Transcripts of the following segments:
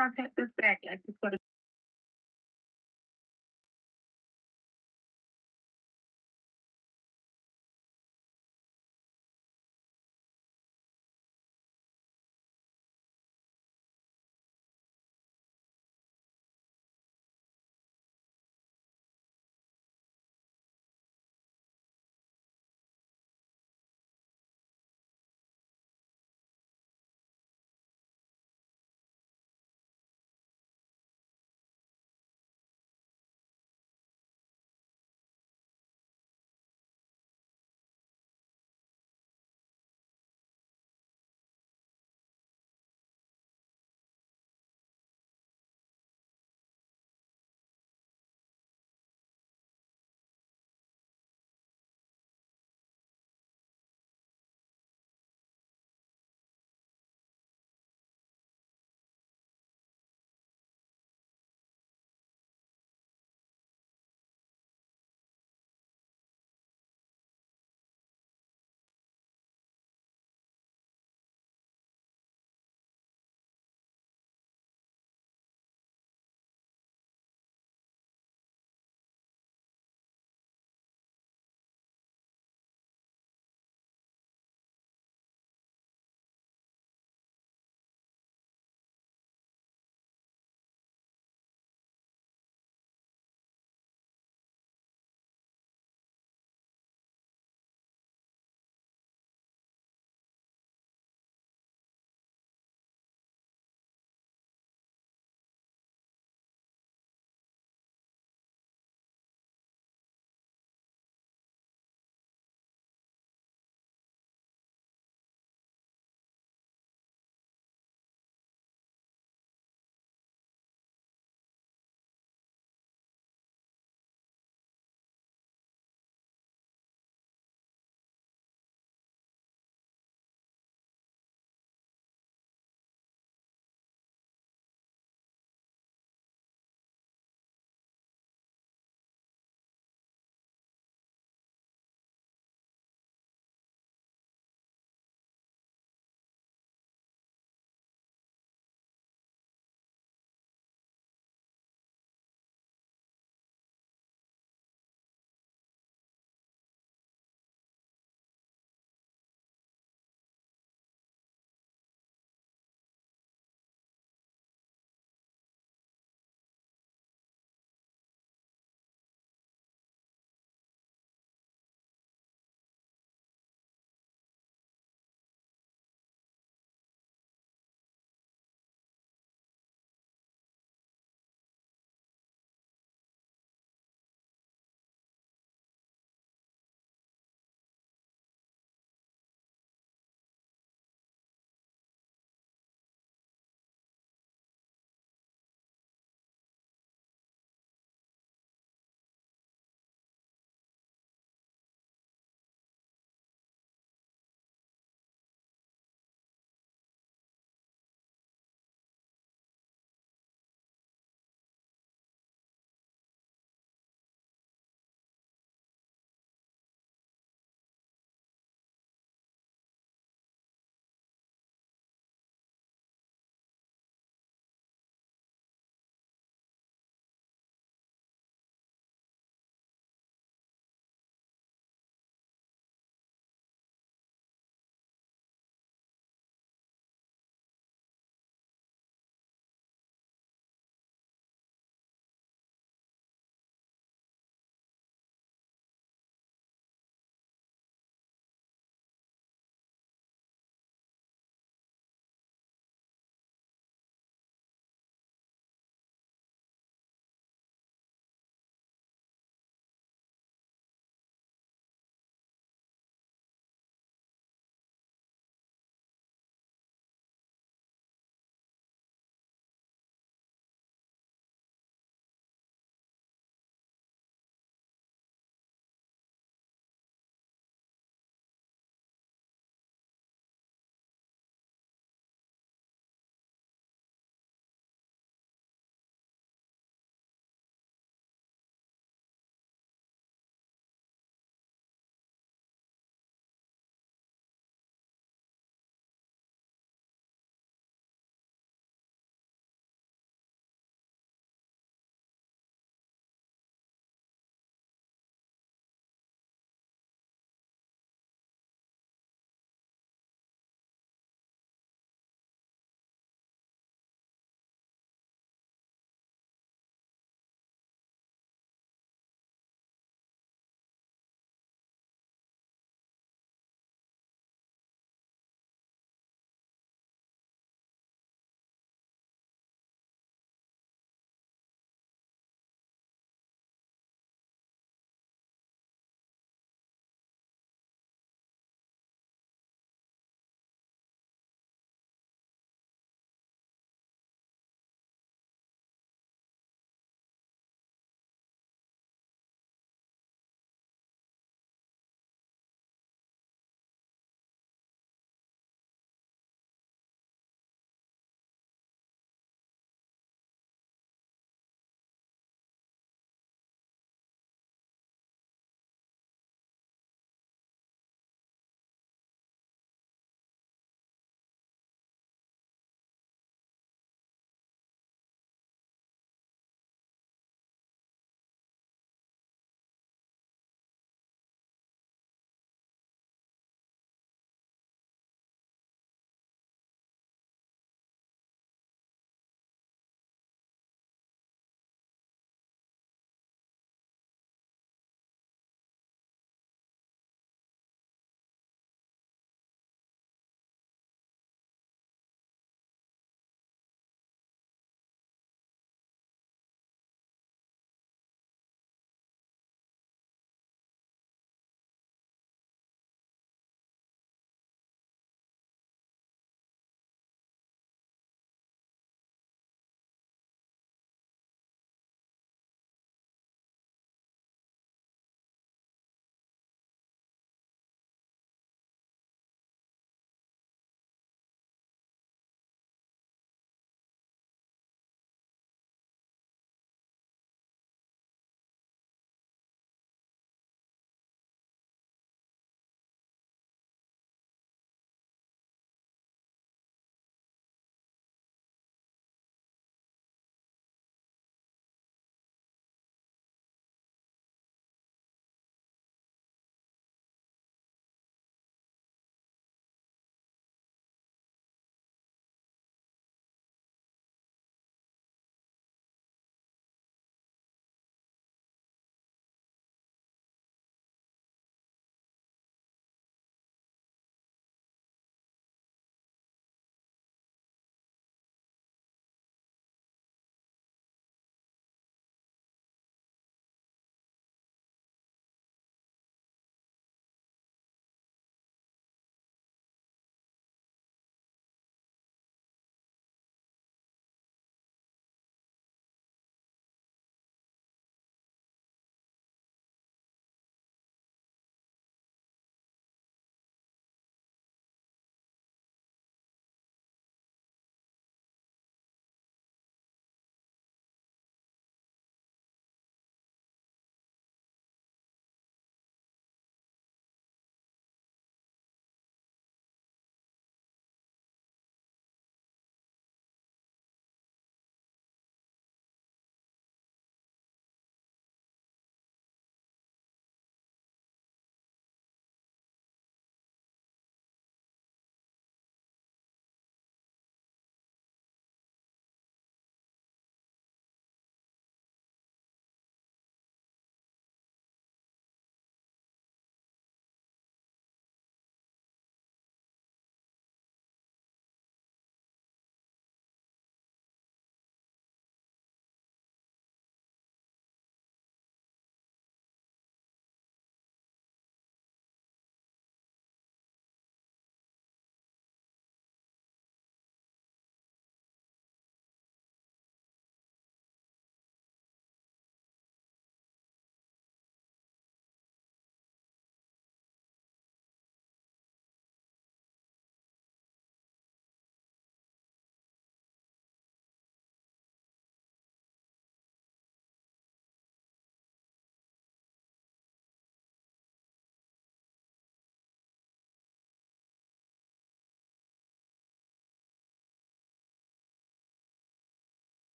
contact us back. I just got to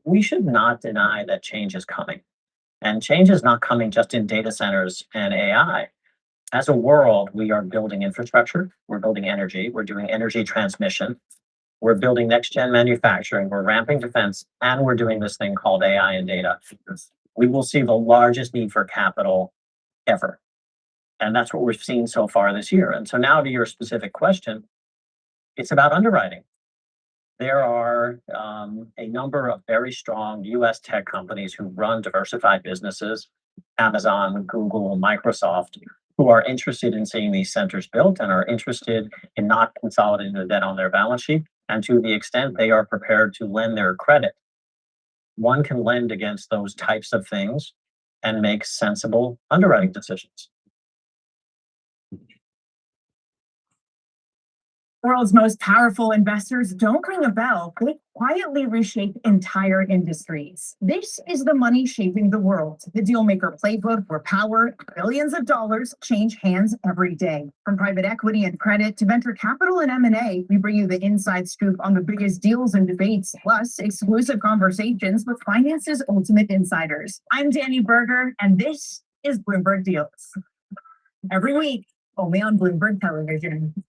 We should not deny that change is coming. And change is not coming just in data centers and AI. As a world, we are building infrastructure, we're building energy, we're doing energy transmission, we're building next gen manufacturing, we're ramping defense, and we're doing this thing called AI and data. We will see the largest need for capital ever. And that's what we're seeing so far this year. And so, now to your specific question, it's about underwriting. There are a number of very strong US tech companies who run diversified businesses, Amazon, Google, Microsoft, who are interested in seeing these centers built and are interested in not consolidating the debt on their balance sheet. And to the extent they are prepared to lend their credit, one can lend against those types of things and make sensible underwriting decisions. World's most powerful investors don't ring a bell. They quietly reshape entire industries. This is the money shaping the world. The dealmaker playbook where power, billions of dollars change hands every day. From private equity and credit to venture capital and M&A, we bring you the inside scoop on the biggest deals and debates, plus exclusive conversations with finance's ultimate insiders. I'm Danny Berger, and this is Bloomberg Deals. Every week, only on Bloomberg Television.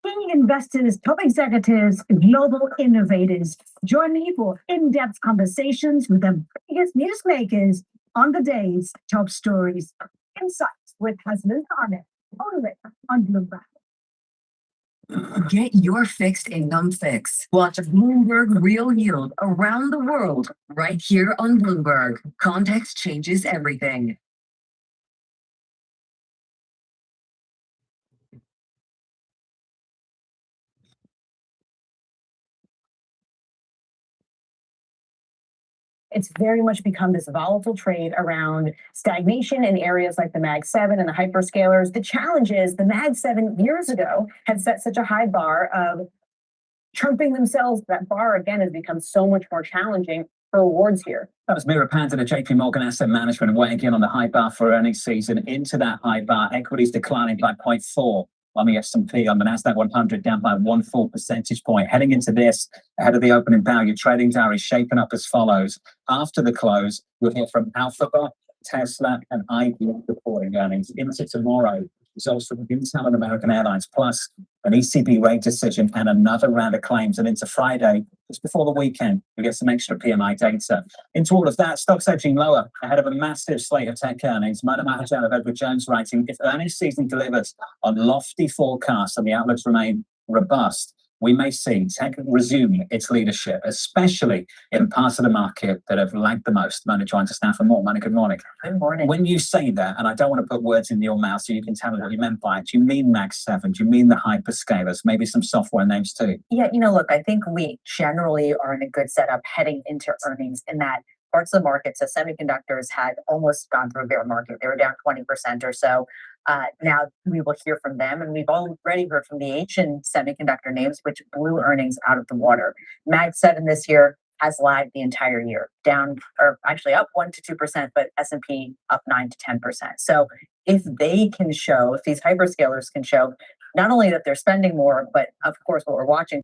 Key investors, top executives, global innovators. Join me for in-depth conversations with the biggest newsmakers on the day's top stories. Insights with Hassan Khan, only on Bloomberg. Get your fixed income fix. Watch Bloomberg Real Yield around the world right here on Bloomberg. Context changes everything. It's very much become this volatile trade around stagnation in areas like the Mag 7 and the hyperscalers. The challenge is the Mag 7 years ago had set such a high bar of trumping themselves. That bar again has become so much more challenging for rewards here. That was Mira Panda at JP Morgan Asset Management weighing in on the high bar for earnings season. Into that high bar, equities declining by 0.4 on the S&P, on the Nasdaq 100 down by 1 full percentage point. Heading into this, ahead of the opening bell, your trading diary shaping up as follows. After the close, we'll hear from Alphabet, Tesla, and IBM reporting earnings. Into tomorrow, results from Intel and American Airlines, plus an ECB rate decision and another round of claims. And into Friday, just before the weekend, we get some extra PMI data. Into all of that, stocks edging lower ahead of a massive slate of tech earnings. Mona Mahajan of Edward Jones writing, if earnings season delivers on lofty forecasts and the outlooks remain robust, we may see tech resume its leadership, especially in parts of the market that have lagged the most. Mona joins us now for more. Mona, good morning. Good morning. When you say that, and I don't want to put words in your mouth so you can tell me what you meant by it, do you mean Mag 7? Do you mean the hyperscalers? Maybe some software names too? Yeah, look, I think we generally are in a good setup heading into earnings in that parts of the market. So semiconductors had almost gone through a bear market. They were down 20% or so. Now we will hear from them, and we've already heard from the Asian semiconductor names, which blew earnings out of the water. Mag 7 this year has lagged the entire year, down or actually up 1 to 2%, but S&P up 9 to 10%. So if they can show, if these hyperscalers can show, not only that they're spending more, but of course what we're watching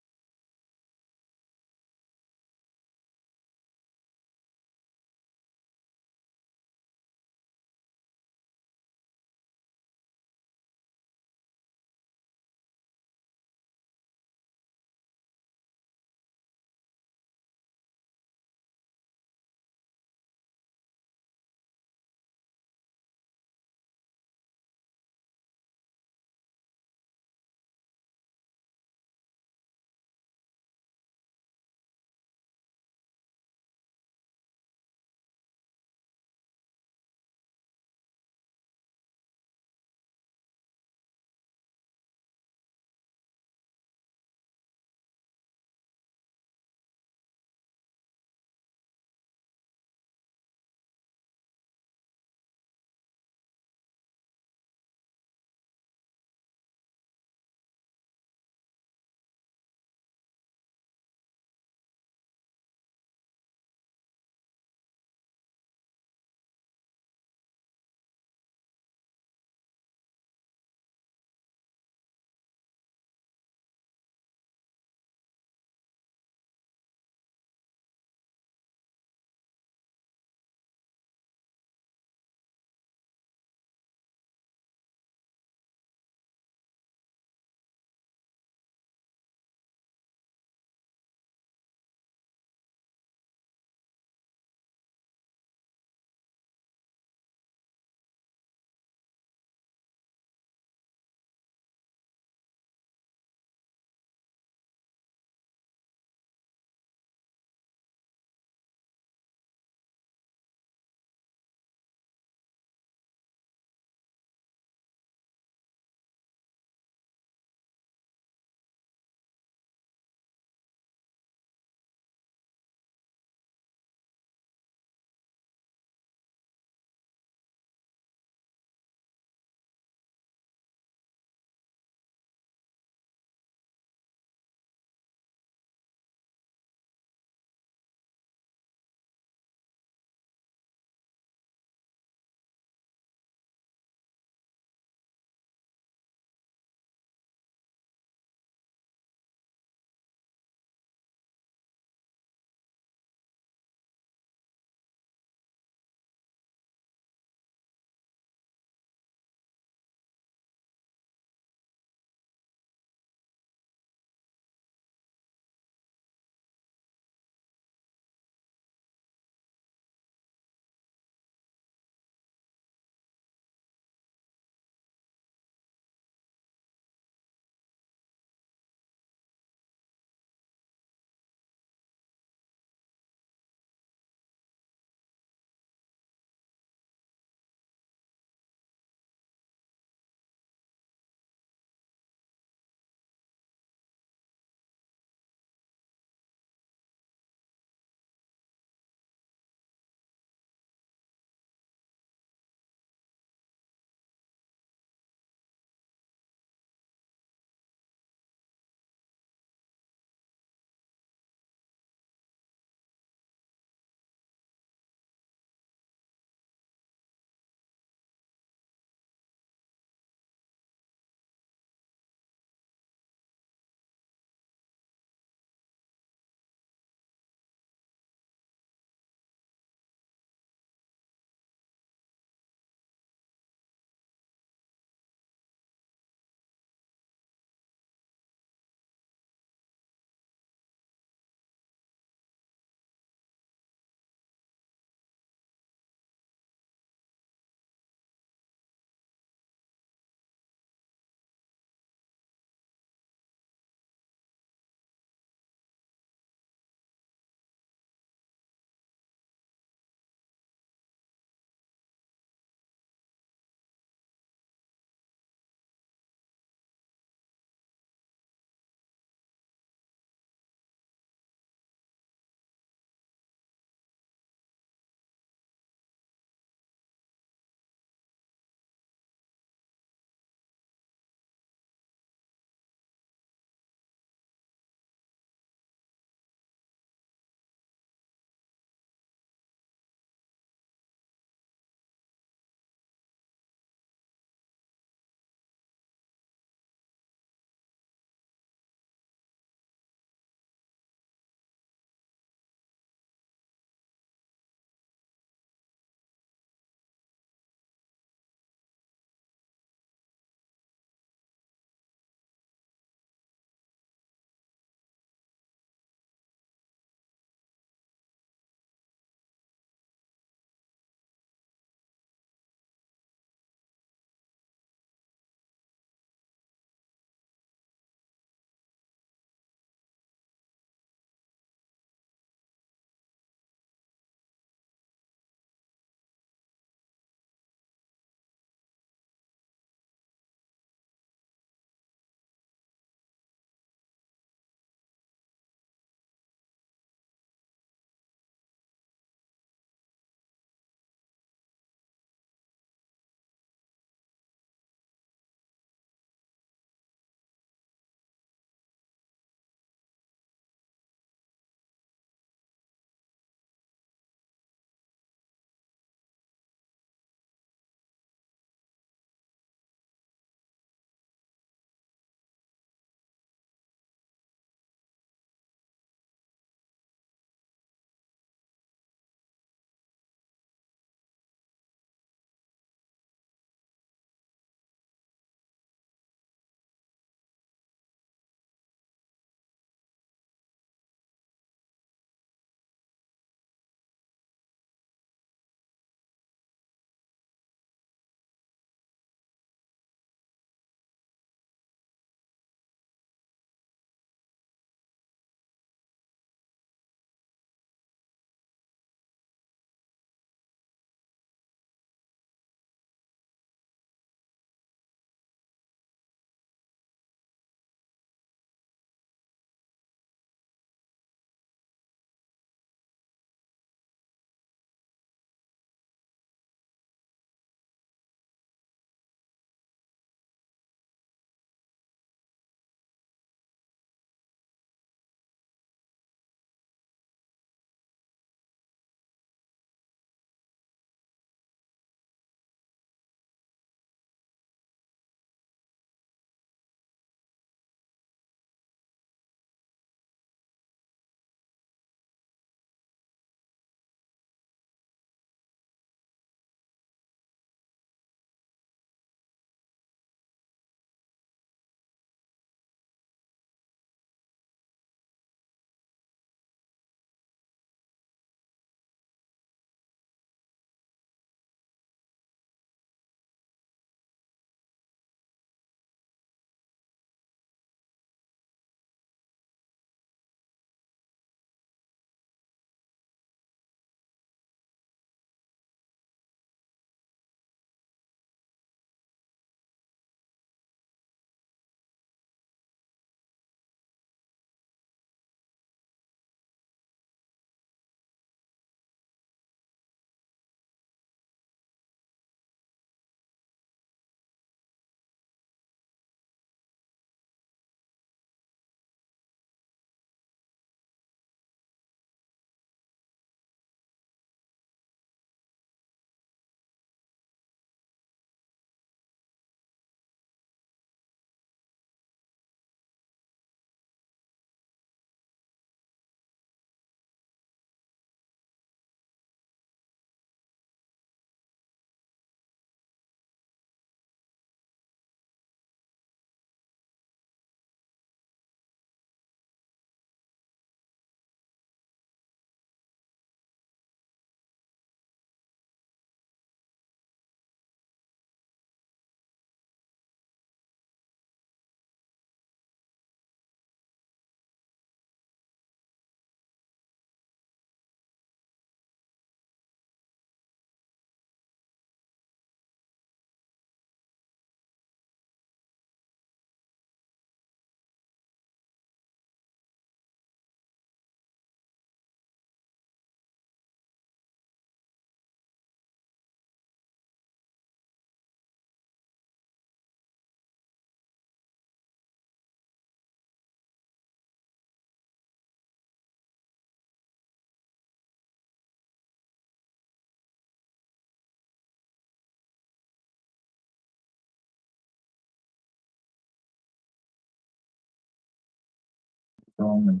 strong.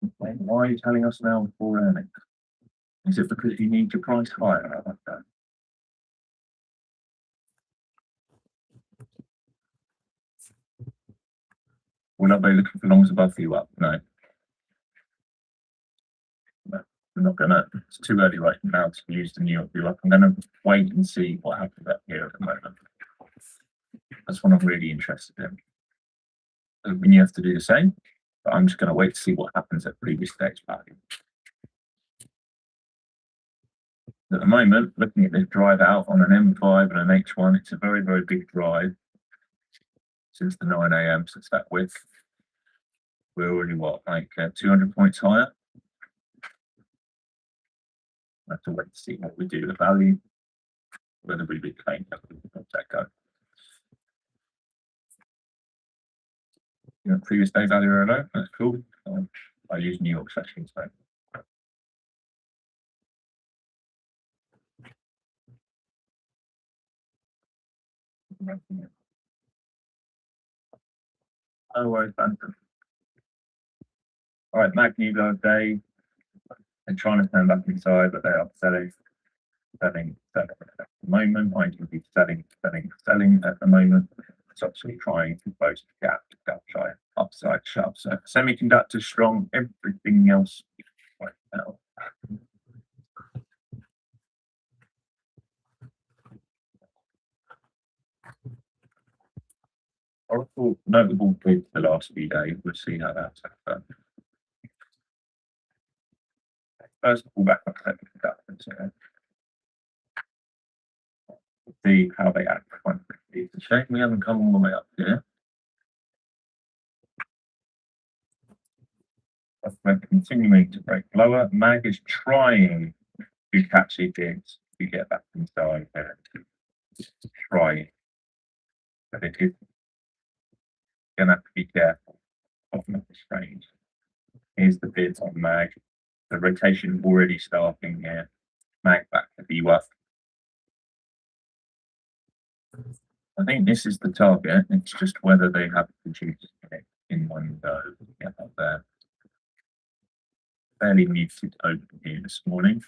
And why are you telling us now before earnings? Is it because you need your price higher? I like that. We're not very looking for longs above you up. No. No, we're not gonna. It's too early right now to use the New York view up. I'm gonna wait and see what happens up here at the moment. That's what I'm really interested in. And you have to do the same, but I'm just gonna wait to see what happens at previous stage value. At the moment, looking at this drive out on an M5 and an H1, it's a very, very big drive since the 9 a.m. since that width. We're already what, like 200 points higher. I have to wait to see what we do with the value, whether we reclaim that go. You know, previous day value or no, that's cool. I use New York sessions though. No worries, Bantam. All right, Magneto day. They're trying to turn back inside, but they are selling at the moment. I can be selling at the moment. It's actually trying to close the gap, side, upside, sharp. So semiconductor strong, everything else right now. Oracle notable with the last few days. We'll see how that's happened. First pull back on semiconductors. See how they act. It's a shame we haven't come all the way up here. We're continuing to break lower. Mag is trying to catch it to get back inside there. Trying. But it is gonna have to be careful of the strange. Here's the bids on Mag. The rotation already starting here. Mag back to VWAP. I think this is the target. It's just whether they have produced it in one go. Get up there. Fairly muted open here this morning.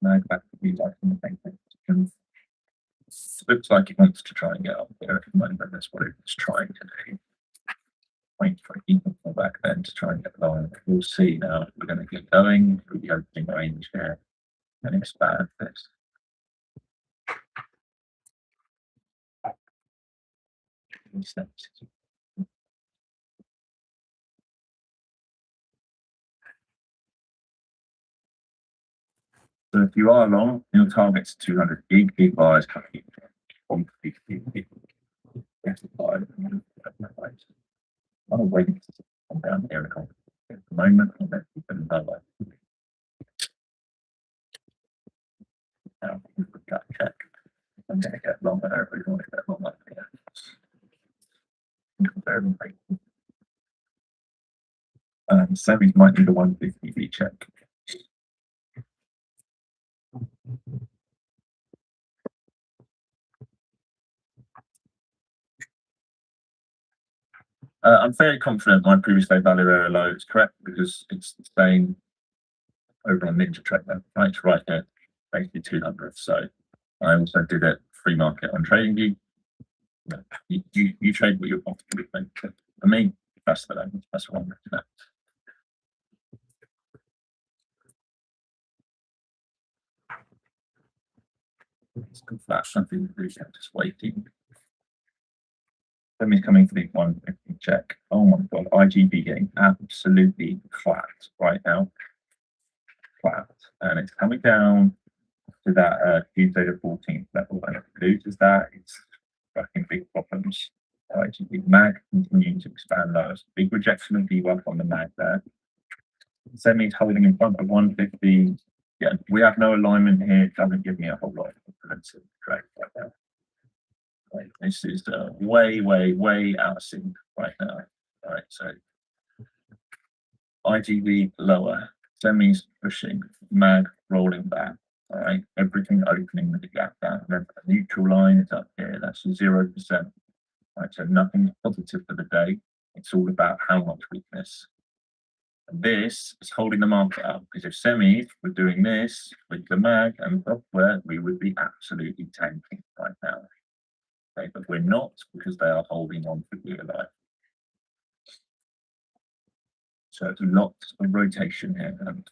Mag back to VWAP in the same position. Looks like it wants to try and get up there at the moment. That's what it's trying to do. Wait for it to pull back then to try and get lower. We'll see now. We're going to get going through the opening range here and expand this. So if you are long, your target's 200 gig bars coming in. 150 I'm waiting to come down here at the moment. I'm going to keep it another. Now, we've got to check. I'm going to get longer. We're going to get longer. Semis might need a 150 check. I'm fairly confident my previous day value area low is correct because it's staying over on Ninja Trade now. Right there, basically 200. So I also did it free market on TradingView. You trade what you're comfortable with. For me, that's what I'm looking at. It's good flash, something to do, just waiting. Then he's coming for the 150 check. Oh my god, IGB getting absolutely clapped right now. Clapped. And it's coming down to that Tuesday the 14th level. And if it loses that, it's fucking big problems. IGB mag continuing to expand lower. Big rejection of VWAP on the mag there. Semi's holding in front of 150. Yeah, we have no alignment here. It doesn't give me a whole lot of confidence in the trade right now. Right, this is way, way, way out of sync right now. All right, so IGV lower, semis pushing, mag rolling back. All right, everything opening with the gap down. Remember, the neutral line is up here. That's 0%. Right, so nothing's positive for the day. It's all about how much weakness. And this is holding the market up, because if semis were doing this with the mag and software, we would be absolutely tanking right now. Okay, but we're not, because they are holding on for dear life. So it's lots of rotation here, and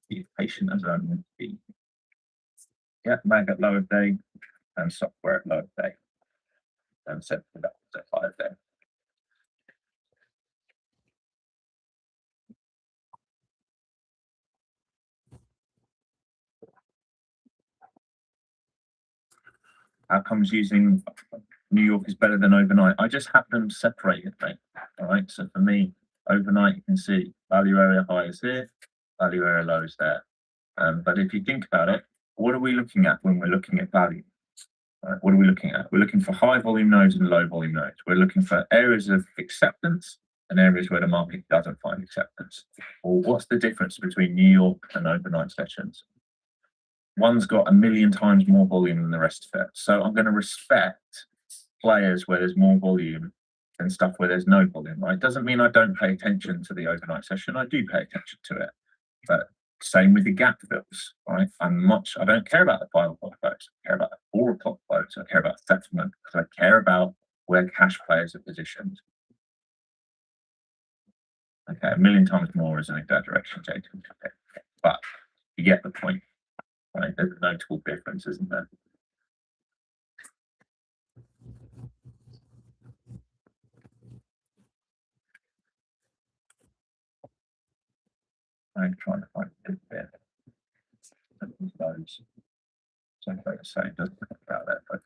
be patient as I need to be. Yeah, mag at lower day and software at lower day, and set it up at higher day. How comes using New York is better than overnight? I just have them separated, mate. All right. So for me, overnight, you can see value area high is here, value area low is there. But if you think about it, what are we looking at when we're looking at value? Right, what are we looking at? We're looking for high volume nodes and low volume nodes. We're looking for areas of acceptance and areas where the market doesn't find acceptance. Or what's the difference between New York and overnight sessions? One's got 1,000,000 times more volume than the rest of it. So I'm going to respect players where there's more volume than stuff where there's no volume. Right? Doesn't mean I don't pay attention to the overnight session. I do pay attention to it. But same with the gap fills, right? I don't care about the 5 o'clock flows. I care about the 4 o'clock flows. I care about settlement because I care about where cash players are positioned. Okay, 1,000,000 times more is an exaggeration, Jay. But you get the point. Right, there's a notable difference, isn't there? I'm trying to find a good bit. Those. So like I say, it doesn't talk about that, but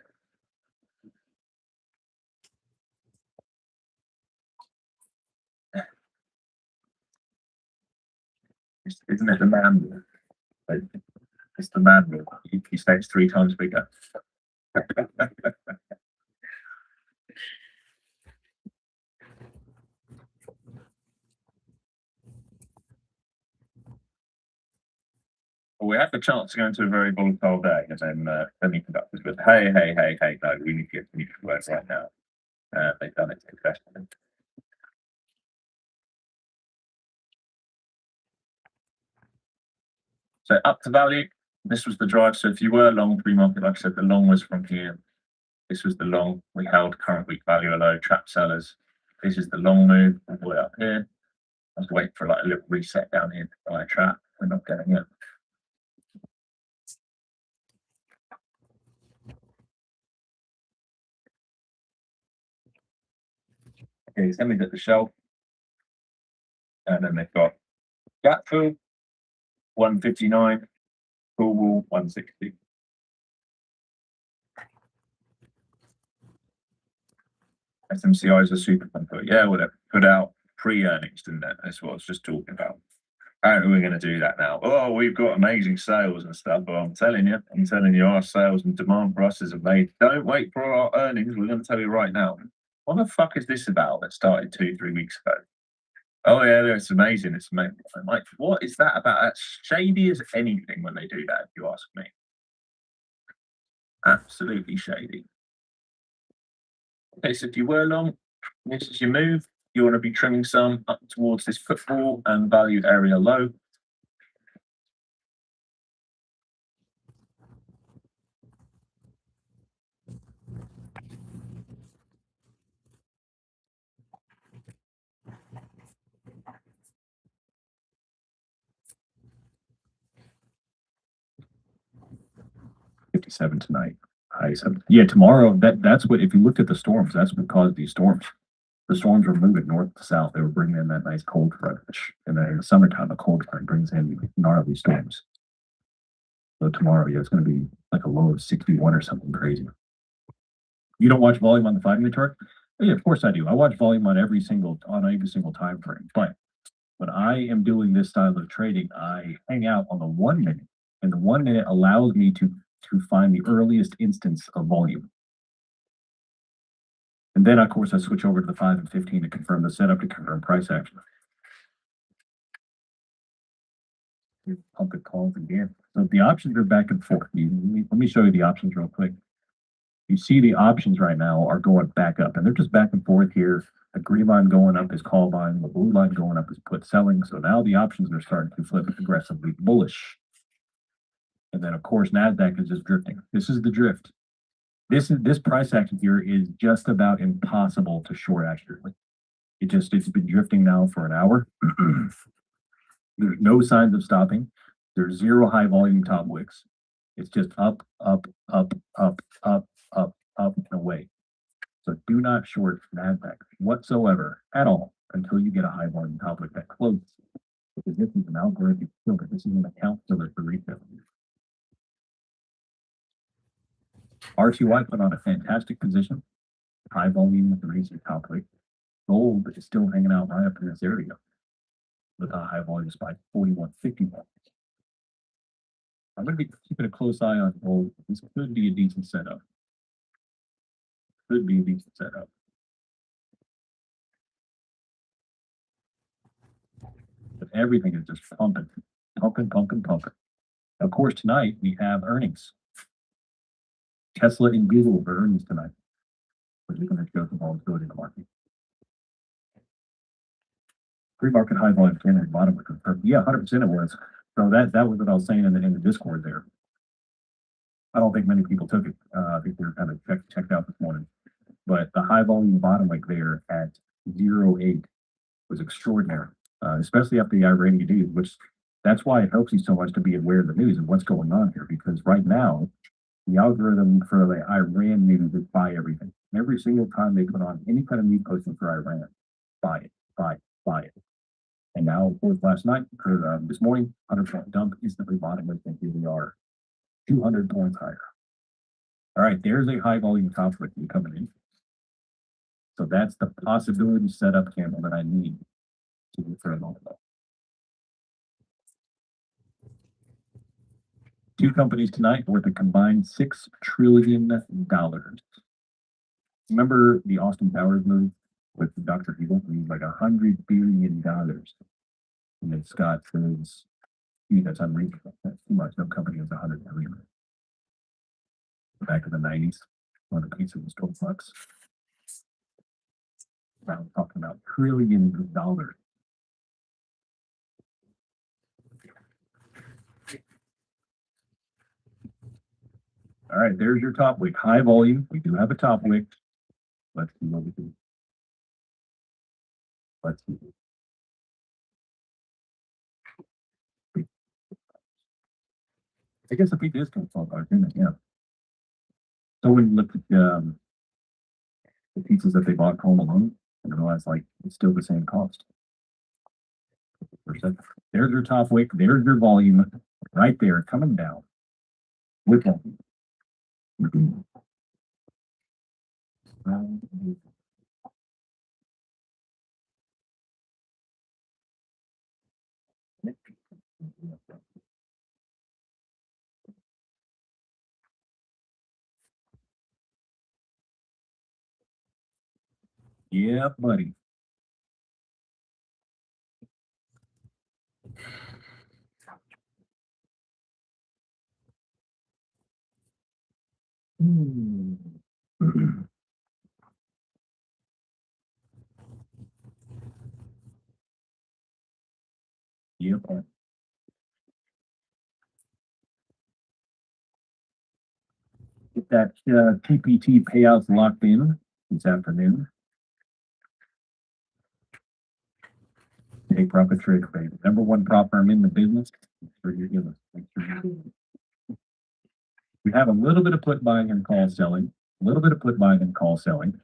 isn't it the man rule? It's the man rule. He stays 3 times bigger. Well, we had the chance to go into a very volatile day, and then semiconductors with hey, no, we need to get to work right now. They've done it successfully. So up to value, this was the drive. So if you were long pre-market, like I said, the long was from here. This was the long. We held current week value low, trap sellers. This is the long move all the way up here. I was waiting for like a little reset down here to buy a trap. We're not getting it. Okay, so let me get the shelf. And then they've got gap fill, 159, full wall, 160. SMCI is a super comfort. Yeah, whatever. Put out pre-earnings, didn't it? That's what I was just talking about. Apparently, we're going to do that now. Oh, we've got amazing sales and stuff. But I'm telling you, our sales and demand for us is amazing. Don't wait for our earnings. We're going to tell you right now. What the fuck is this about that started 2-3 weeks ago? Oh, yeah, it's amazing. It's amazing. I'm like, what is that about? That's shady as anything when they do that, if you ask me. Absolutely shady. Okay, so if you were long, this is your move. You want to be trimming some up towards this football and value area low. $57 tonight. Yeah, tomorrow. That's what. If you looked at the storms, that's what caused these storms. The storms were moving north to south. They were bringing in that nice cold front, and then in the summertime, the cold front brings in gnarly storms. So tomorrow, yeah, it's going to be like a low of 61 or something crazy. You don't watch volume on the 5-minute chart? Oh, yeah, of course I do. I watch volume on every single time frame. But when I am doing this style of trading, I hang out on the 1 minute And the 1 minute allows me to find the earliest instance of volume. And then, of course, I switch over to the 5 and 15 to confirm the setup, to confirm price action. Pump it calls again. So the options are back and forth. Let me show you the options real quick. You see the options right now are going back up, and they're just back and forth here. The green line going up is call buying, the blue line going up is put selling. So now the options are starting to flip aggressively bullish. And then, of course, NASDAQ is just drifting. This is the drift. This price action here is just about impossible to short accurately. It's been drifting now for an hour. There's no signs of stopping. There's zero high volume top wicks. It's just up, up, up, up, up, up, up, and away. So do not short NASDAQ whatsoever at all until you get a high volume top wick that closes. Because this is an algorithmic filter. This is an account filler for retail. RTY put on a fantastic position. High volume with the recent top wick. Gold is still hanging out right up in this area with a high volume spike, 41.51. I'm going to be keeping a close eye on gold. This could be a decent setup. Could be a decent setup. But everything is just pumping, pumping, pumping, pumping. Of course, tonight we have earnings. Tesla and Google for earnings tonight, which is going to show some volatility in the market. Pre-market high volume candle at the bottom was confirmed. Yeah, 100% it was. So that was what I was saying in the Discord there. I don't think many people took it. I think they're kind of checked out this morning. But the high volume bottom like there at 0.8 was extraordinary, especially after the Iranian news, which that's why it helps you so much to be aware of the news and what's going on here. Because right now, the algorithm for the Iran news is buy everything. Every single time they put on any kind of news posting for Iran, buy it, buy it, buy it. And now, of course, last night, or this morning, 100% dump, instantly bottom, and here we are, 200 points higher. All right, there's a high volume top wick coming in. So that's the possibility setup candle that I need to look for a moment. Two companies tonight worth a combined $6 trillion. Remember the Austin Powers movie with Dr. Evil? He's like $100 billion. And then Scott says, that's unreasonable. That's too much. No company has 100 billion. Back in the 90s, one of the pieces was $12. Now I'm talking about trillions of dollars. All right, there's your top wick. High volume. We do have a top wick. Let's see what we do. Let's see. I guess if we discount $12, yeah. So when you look at the pieces that they bought home alone, and realize like it's still the same cost. There's your top wick. There's your volume right there coming down. With volume. Yeah, buddy. Yep. Get that TPT payouts locked in this afternoon. Take profit trade, baby. Number one prop firm in the business. Make sure you're giving. Make sure you're giving. We have a little bit of put buying and call selling. A little bit of put buying and call selling.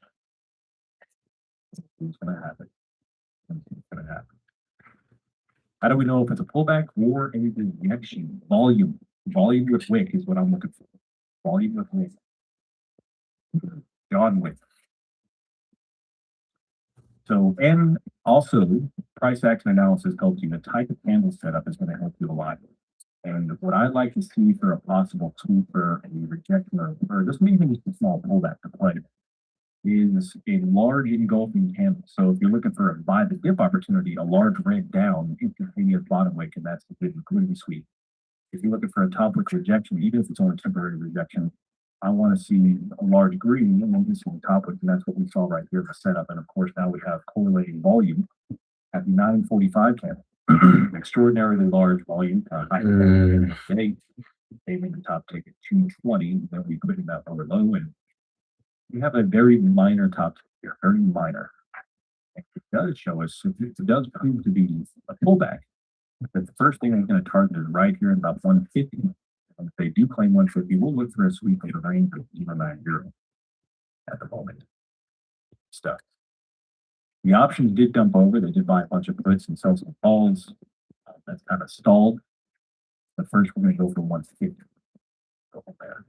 What's going to happen? What's going to happen? How do we know if it's a pullback or a reaction? Volume. Volume with wick is what I'm looking for. Volume with wick. John Wick. So, and also price action analysis helps you. The type of candle setup is going to help you a lot. And what I'd like to see for a possible sweeper and a rejection or just maybe just a small pullback to play is a large engulfing candle. So if you're looking for a buy the dip opportunity, a large red down, instantaneous bottom wick, and that's the good liquidity sweep. If you're looking for a top wick rejection, even if it's only temporary rejection, I want to see a large green and then just some top wick, and that's what we saw right here in the setup. And of course, now we have correlating volume at the 945 candle. Extraordinarily large volume. They made the top tick at 220, then we put in that lower low, and we have a very minor top tick here, very minor. And it does show us, if it does prove to be a pullback, that the first thing I'm going to target is right here at about 150. And if they do claim 150, we'll look for a sweep of the range of 090 at the moment. Stuff. The options did dump over. They did buy a bunch of puts and sell some calls. That's kind of stalled. But first, we're going to go for 150. Go from there.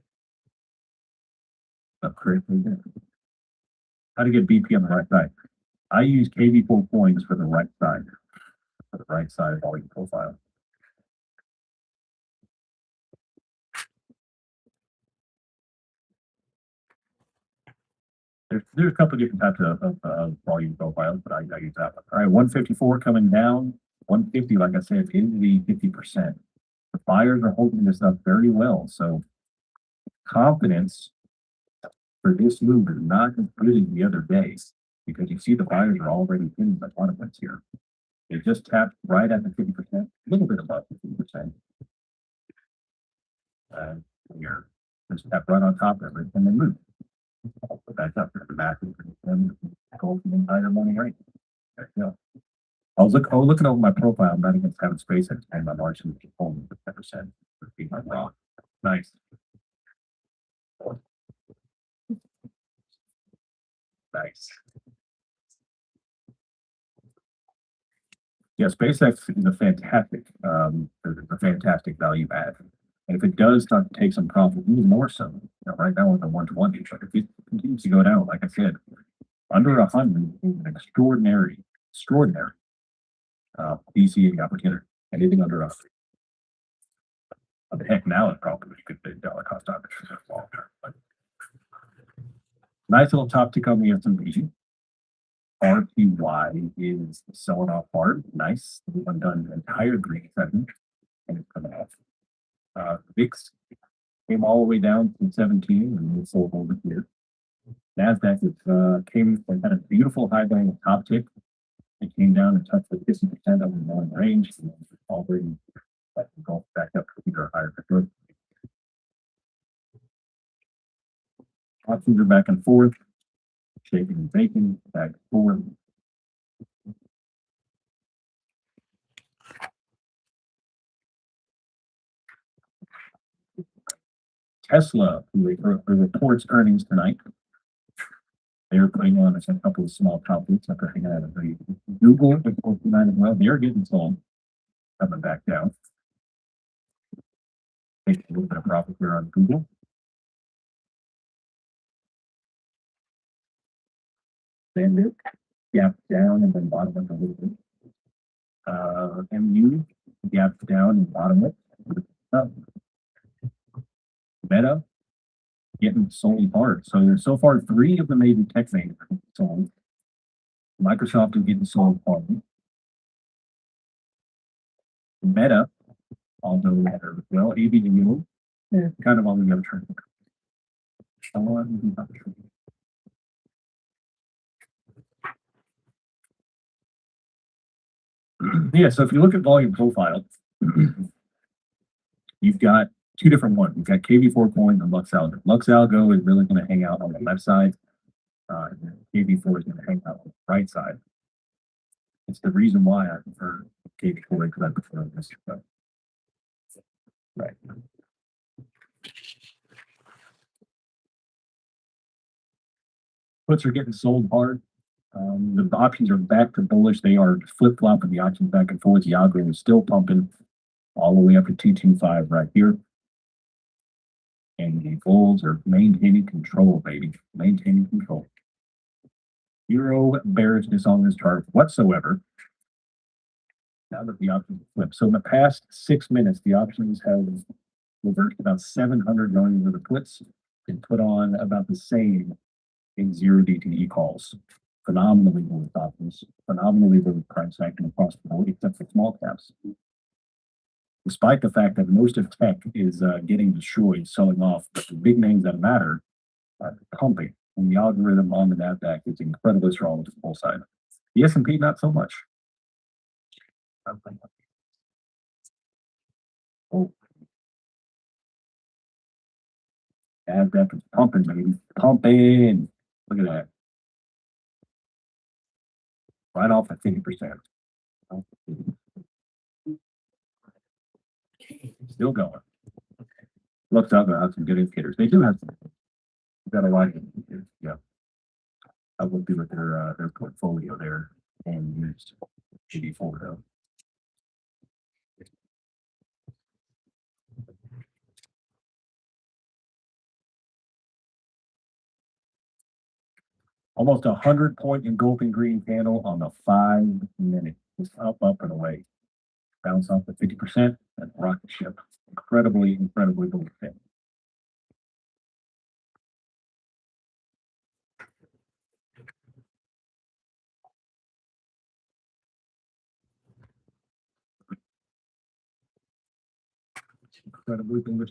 Up critically there. How to get BP on the right side? I use KV4 coins for the right side. For the right side volume profile. There's a couple of different types of volume profiles, but I use that one. All right, 154 coming down. 150, like I said, is the 50%. The buyers are holding this up very well. So confidence for this move is not as good as the other days because you see the buyers are already in the fundamentals here. They just tapped right at the 50%, a little bit above the 50%. Here, just tap right on top of it and then move. I'll put that up for the back and go from the entire money right. There you go. I was looking over my profile, I'm not against having space and my margin is only 10%. Being my raw. Nice. Nice. Yeah, SpaceX is a fantastic value add. And if it does start to take some profit, even more so, right now with the 120, if it continues to go down, like I said, under 100 is an extraordinary DCA opportunity. Anything under 100. Heck, now it probably could be dollar cost average long term. But nice little top tick on the S&P. RPY is selling off hard. Nice. We've done the entire green segment and it's coming off. VIX came all the way down to 17 and we sold over here. NASDAQ had a beautiful high band top tick. It came down and touched the 50% of the long range and already go back up to either higher for options are back and forth, shaking and baking, back and forth. Tesla, who reports earnings tonight. They're putting on a couple of small profits after hanging out at the Google reports tonight as well. They're getting sold, coming back down. Take a little bit of profit here on Google. Then gap down and then bottom up a little bit. MU gap down and bottom it. Meta getting sold hard. So there's so far 3 of the major tech names sold. Microsoft is getting sold hard. Meta, although well, ABW, kind of on the other trend. Yeah, so if you look at volume profile, you've got 2 different ones. You've got KV4 coin and Lux Algo. Lux Algo is really going to hang out on the left side. And KV4 is going to hang out on the right side. It's the reason why I prefer KV4 because I prefer this. Right. Puts are getting sold hard. The options are back to bullish. They are flip-flopping the options back and forth. The algorithm is still pumping all the way up to 225 right here. And the bulls are maintaining control, baby. Maintaining control. Zero bearishness on this chart whatsoever. Now that the options flip. So in the past 6 minutes, the options have reversed about 700 million of the puts and put on about the same in zero DTE calls. Phenomenally bullish options, phenomenally bullish price action across the board, except for small caps. Despite the fact that most of tech is getting destroyed, selling off, but the big names that matter are pumping. And the algorithm on the Nasdaq is incredibly strong to the full side. The S&P not so much. Oh. Nasdaq is pumping, baby. Pumping. Look at that. Right off at 50%. Still going. Looks out there have some good indicators. They do have some. Got a lot of indicators. Yeah. I will be with their portfolio there and used GD4 though. Almost 100-point engulfing green candle on the 5 minute. It's up, and away. Bounce off the 50% and rocket ship. Incredibly bullish thing. Incredibly bullish.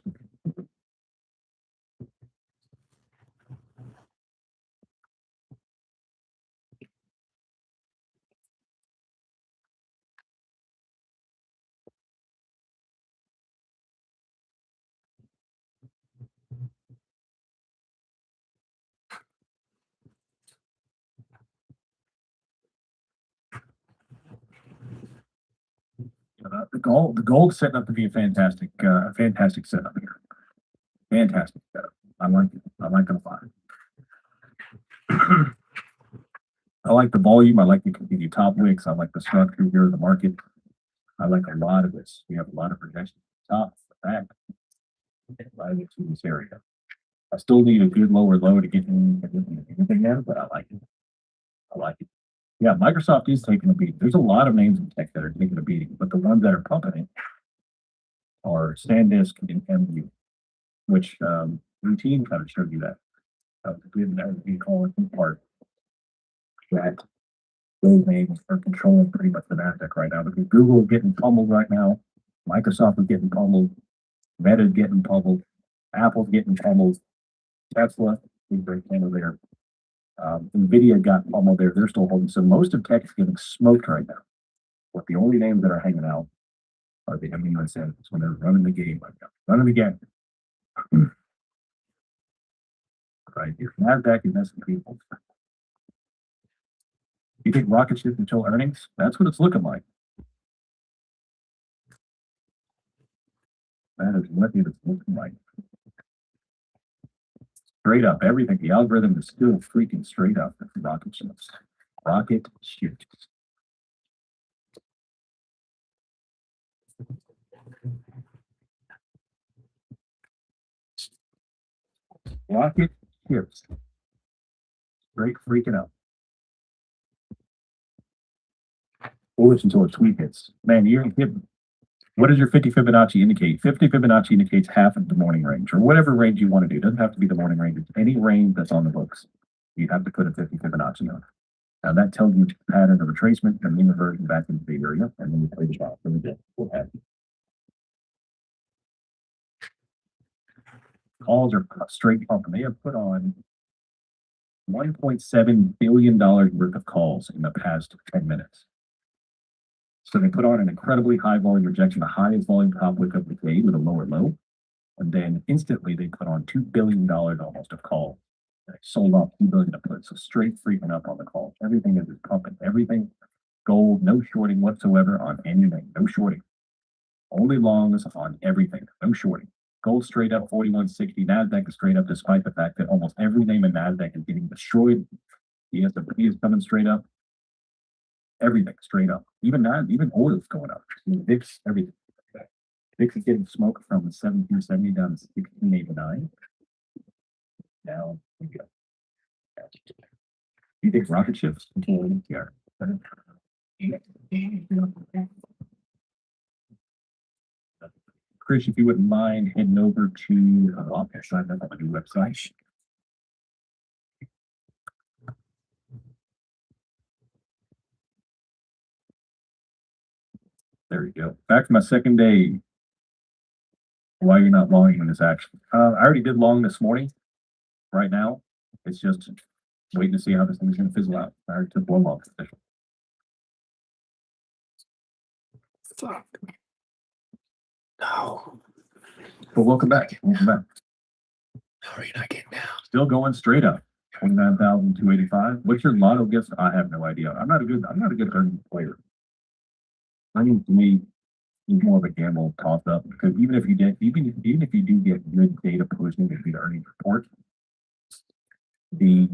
The gold setting up to be a fantastic setup here. Fantastic setup. I like it. I'm not gonna lie. I like the volume. I like the continued top wicks. I like the structure here of the market. I like a lot of this. We have a lot of projections top, back, right into this area. I still need a good lower low to get anything there, but I like it. I like it. Yeah, Microsoft is taking a beat. There's a lot of names in tech that are taking a beating, but the ones that are pumping it are SanDisk and MU, which routine kind of showed you that. We didn't call it part that those names are controlling pretty much the Nasdaq right now because Google is getting pummeled right now, Microsoft is getting pummeled, Meta is getting pummeled, Apple's getting pummeled, Tesla, big breakdown there. Nvidia got pummeled there. They're still holding. So most of tech is getting smoked right now. But the only names that are hanging out are the amino acids when they're running the game right now. Running the game. Right here. Nasdaq and S&P. You think rocket ship until earnings? That's what it's looking like. That is what it's looking like. Straight up, everything. The algorithm is still freaking straight up. Rocket ships. Rocket ships. Rocket ships. Straight freaking up. Bullish until a tweet hits. Man, you're hit. What does your 50 Fibonacci indicate? 50 Fibonacci indicates half of the morning range or whatever range you want to do. It doesn't have to be the morning range. It's any range that's on the books. You have to put a 50 Fibonacci on. Now that tells you the pattern of retracement and mean reversion back into the area, and then you play the shot from the dip. What happens? Calls are straight up, and they have put on $1.7 billion worth of calls in the past 10 minutes. So they put on an incredibly high volume rejection, the highest volume top wick of the day with a lower low. And then instantly they put on $2 billion almost of call. They sold off $2 billion of puts. So straight freaking up on the call. Everything is pumping. Everything gold, no shorting whatsoever on anything. No shorting. Only longs on everything. No shorting. Gold straight up 41.60. Nasdaq is straight up despite the fact that almost every name in Nasdaq is getting destroyed. The S&P is coming straight up. Everything straight up. Even oil is going up. VIX, everything. VIX is getting smoked from 1770 down to 1689. Now we go. You think rocket ships? Yeah. Chris, if you wouldn't mind heading over to, I'll sign up on my new website. There you go. Back to my second day. Why you're not longing in this action? I already did long this morning. Right now, it's just waiting to see how this thing's going to fizzle out. I already took one long official. Fuck. No. But welcome back. Welcome back. How are you not getting down? Still going straight up. 29,285. What's your lotto guess? I have no idea. I'm not a good earning player. Earning to me is more of a gamble toss up because even if you do get good data pushing into the earnings report, the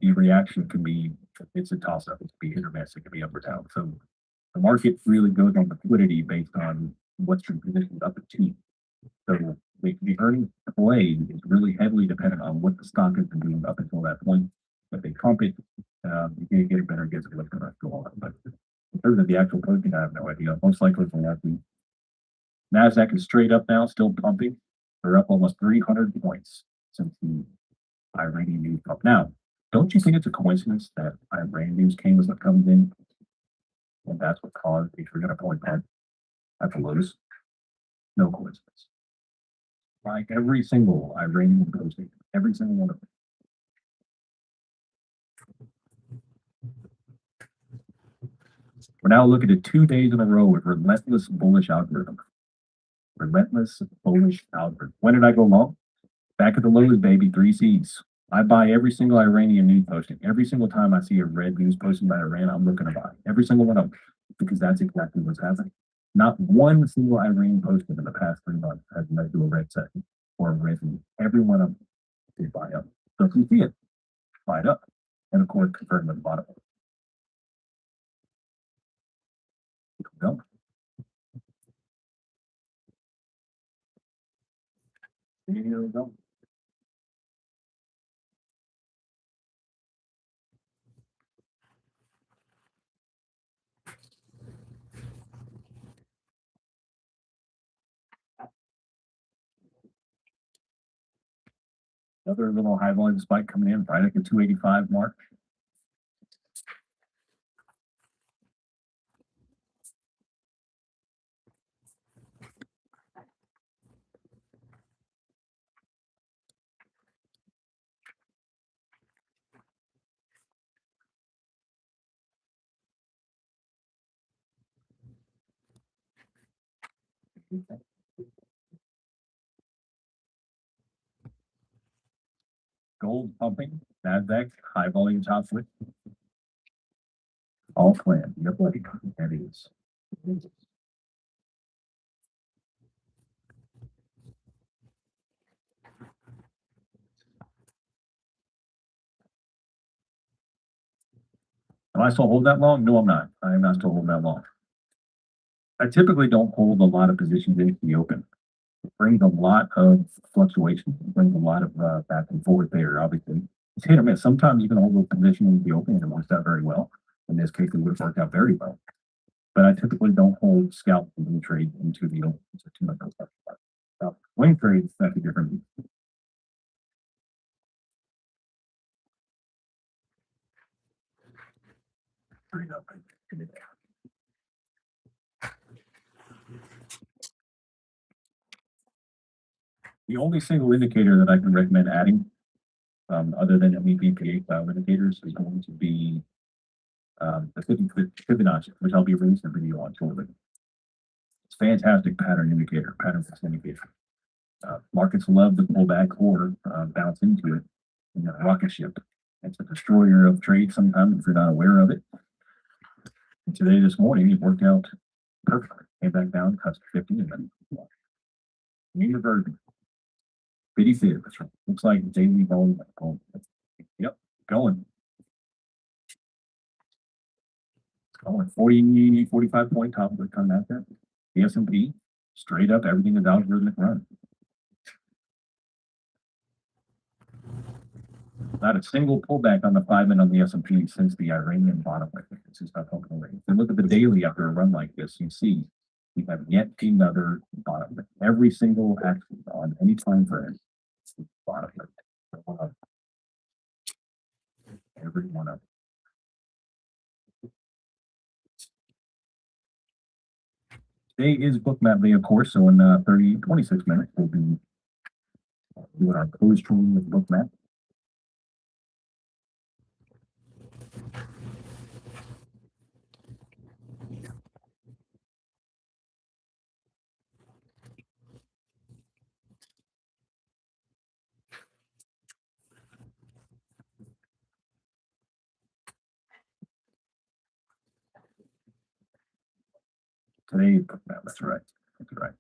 reaction can be, it's a toss up. It can be hit or miss. It can be up or down. So the market really goes on liquidity based on what's your position up to. So the earnings play is really heavily dependent on what the stock has been doing up until that point. If they pump it, you can get a better guess of what's going to go on. But in terms of the actual posting, I have no idea. Most likely it's going to be NASDAQ is straight up now, still pumping. They're up almost 300 points since the Iranian news pump. Now, don't you think it's a coincidence that Iranian news came as it comes in? And that's what caused the 300 point pump at the lows? No coincidence. Like every single Iranian posting, every single one of them. We're now looking at 2 days in a row with relentless bullish algorithm. Relentless bullish algorithm. When did I go long? Back at the lows, baby, 3 C's. I buy every single Iranian news posting. Every single time I see a red news posting by Iran, I'm looking to buy. Every single one of them. Because that's exactly what's happening. Not one single Iranian posting in the past 3 months has led to a red second or a red news. Every one of them is buy up. So if you see it, buy it up. And of course, confirm at the bottom. Go. Here we go. Another little high volume spike coming in right at the 285 mark. Gold pumping, NASDAQ, high volume top switch. All planned. Yep, that is. Am I still hold that long? No, I'm not. I am not still holding that long. I typically don't hold a lot of positions into the open. It brings a lot of fluctuation. It brings a lot of back and forth there. Obviously, it's hit or miss. Sometimes you can hold a position into the open and it works out very well. In this case, it would have worked out very well. But I typically don't hold scalp and trade into the open. It's too much of swing trades, that's a different. The only single indicator that I can recommend adding, other than MEVPA style indicators, is going to be the Fibonacci, which I'll be releasing a video on shortly. It's a fantastic pattern indicator, pattern indicator. Markets love the pullback or bounce into it in a rocket ship. It's a destroyer of trade sometimes if you're not aware of it. And today, this morning, it worked out perfectly. Came back down, cuts 50, and then mean reversion. Bitty fib. Looks like daily volume. Yep, going. It's going 40, 45 point top of the come out there. The S&P, straight up, everything is algorithmic run. Not a single pullback on the 5-minute on the S&P since the Iranian bottom. It's just not pumping away. If you look at the daily after a run like this, you see We have yet another bottom lift. Every single action on any time frame, bottom lift. Every one of them. Today is bookmap day, of course, so in 26 minutes, we'll be doing our closed stream with bookmap. Today, bookmap, that's right. That's right.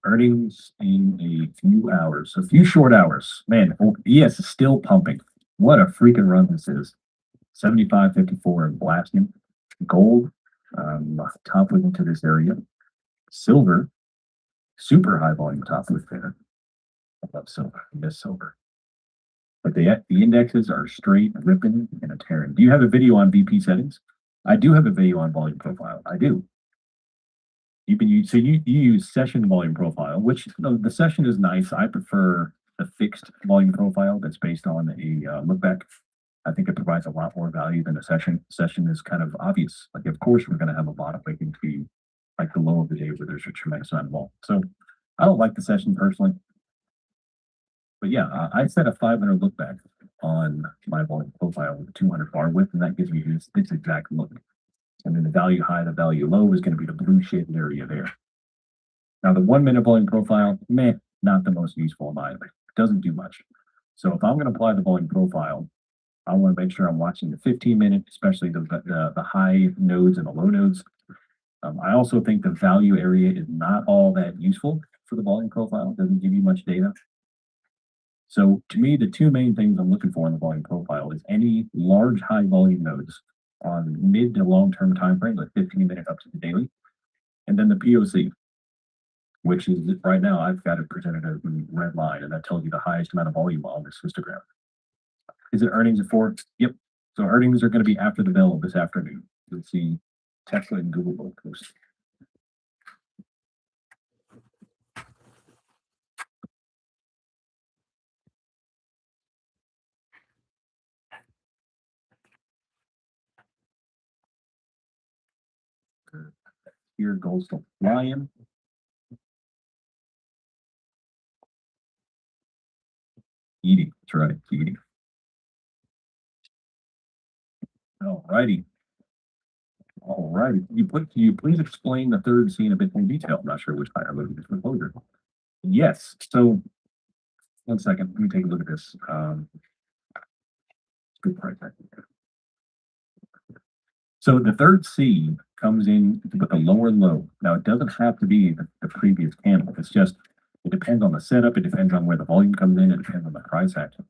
Earnings in a few hours, a few short hours. Man, ES is still pumping. What a freaking run this is. 75.54 and blasting. Gold, top with into this area. Silver, super high volume top with there. I love silver. I miss silver. But the indexes are straight ripping and a tearing. Do you have a video on VP settings? I do have a video on volume profile. I do. You can use, so you use session volume profile, which the session is nice. I prefer the fixed volume profile that's based on a look back. I think it provides a lot more value than a session. Session is kind of obvious. Like, of course, we're going to have a bottom waking fee, like the low of the day where there's a tremendous amount of vol. So I don't like the session personally. But yeah, I set a 500 look back on my volume profile with a 200 bar width, and that gives me this exact look. And then the value high, the value low is going to be the blue shaded area there. Now the 1 minute volume profile, not the most useful in my opinion. It doesn't do much. So if I'm going to apply the volume profile, I want to make sure I'm watching the 15-minute, especially the high nodes and the low nodes. I also think the value area is not all that useful for the volume profile. It doesn't give you much data. So to me, the two main things I'm looking for in the volume profile is any large high volume nodes on mid to long-term time frame, like 15-minute up to the daily, and then the POC, which is right now I've got it presented as a red line, and that tells you the highest amount of volume on this histogram. Is it earnings at 4? Yep. So earnings are going to be after the bell this afternoon. You'll see Tesla and Google both post. Here, gold's still flying. Eating, that's right, eating. All righty. All right. Can you please explain the third scene a bit more detail? I'm not sure which higher look at this closure. Yes. So 1 second. Let me take a look at this. Good price. So the third C comes in with a lower low. Now it doesn't have to be the previous candle. It's just, it depends on the setup. It depends on where the volume comes in. It depends on the price action.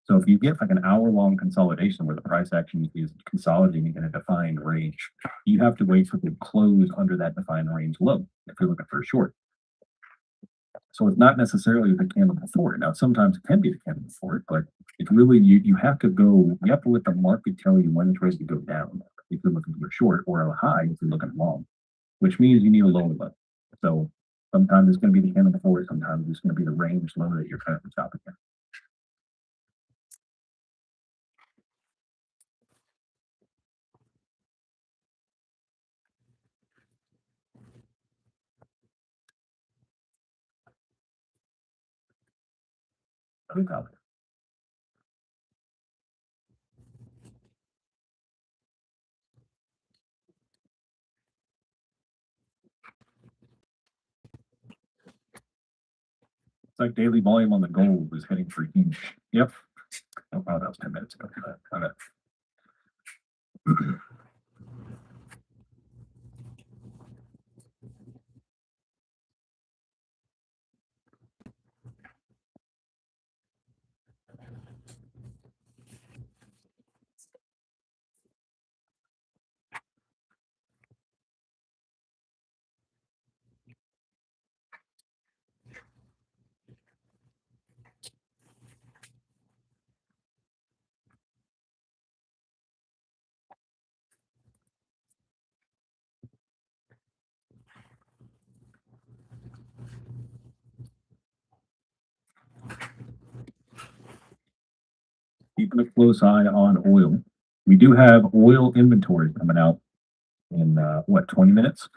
So if you get like an hour-long consolidation where the price action is consolidating in a defined range, you have to wait for the close under that defined range low if you're looking for a short. So it's not necessarily the candle before it. Now sometimes it can be the candle before it, but it's really you have to let the market tell you when it's ready to go down if you're looking for a short, or a high if you're looking long, which means you need a lower low. So sometimes it's going to be the candle before it, sometimes it's going to be the range low that you're trying to stop again. It's like daily volume on the gold was heading for huge. Yep. Oh, wow, that was 10 minutes ago. keeping a close eye on oil. We do have oil inventory coming out in, 20 minutes?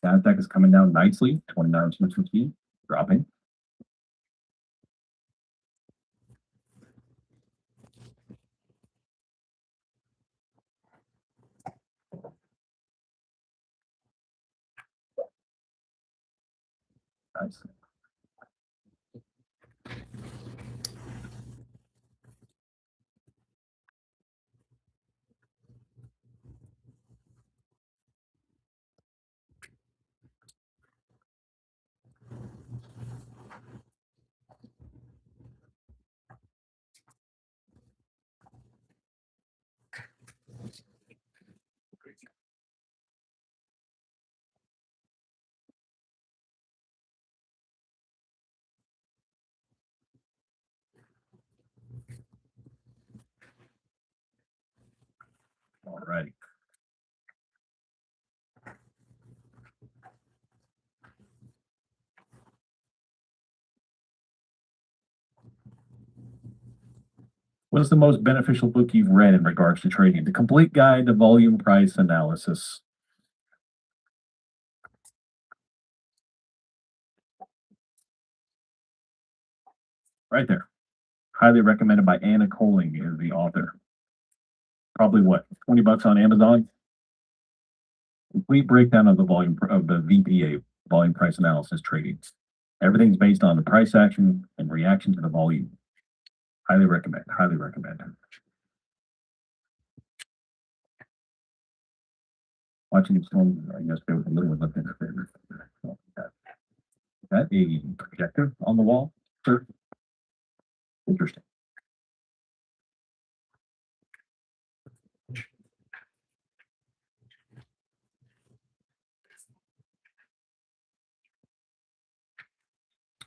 NASDAQ is coming down nicely, 29.50, dropping. Nice. All righty. What's the most beneficial book you've read in regards to trading? The Complete Guide to Volume Price Analysis. Right there. Highly recommended by Anna Coling is the author. Probably what, 20 bucks on Amazon? Complete breakdown of the volume of the VPA, volume price analysis trading. Everything's based on the price action and reaction to the volume. Highly recommend, highly recommend. Watching the storm, I guess there was a little one left in the favor. Is that a projector on the wall, sir? Interesting.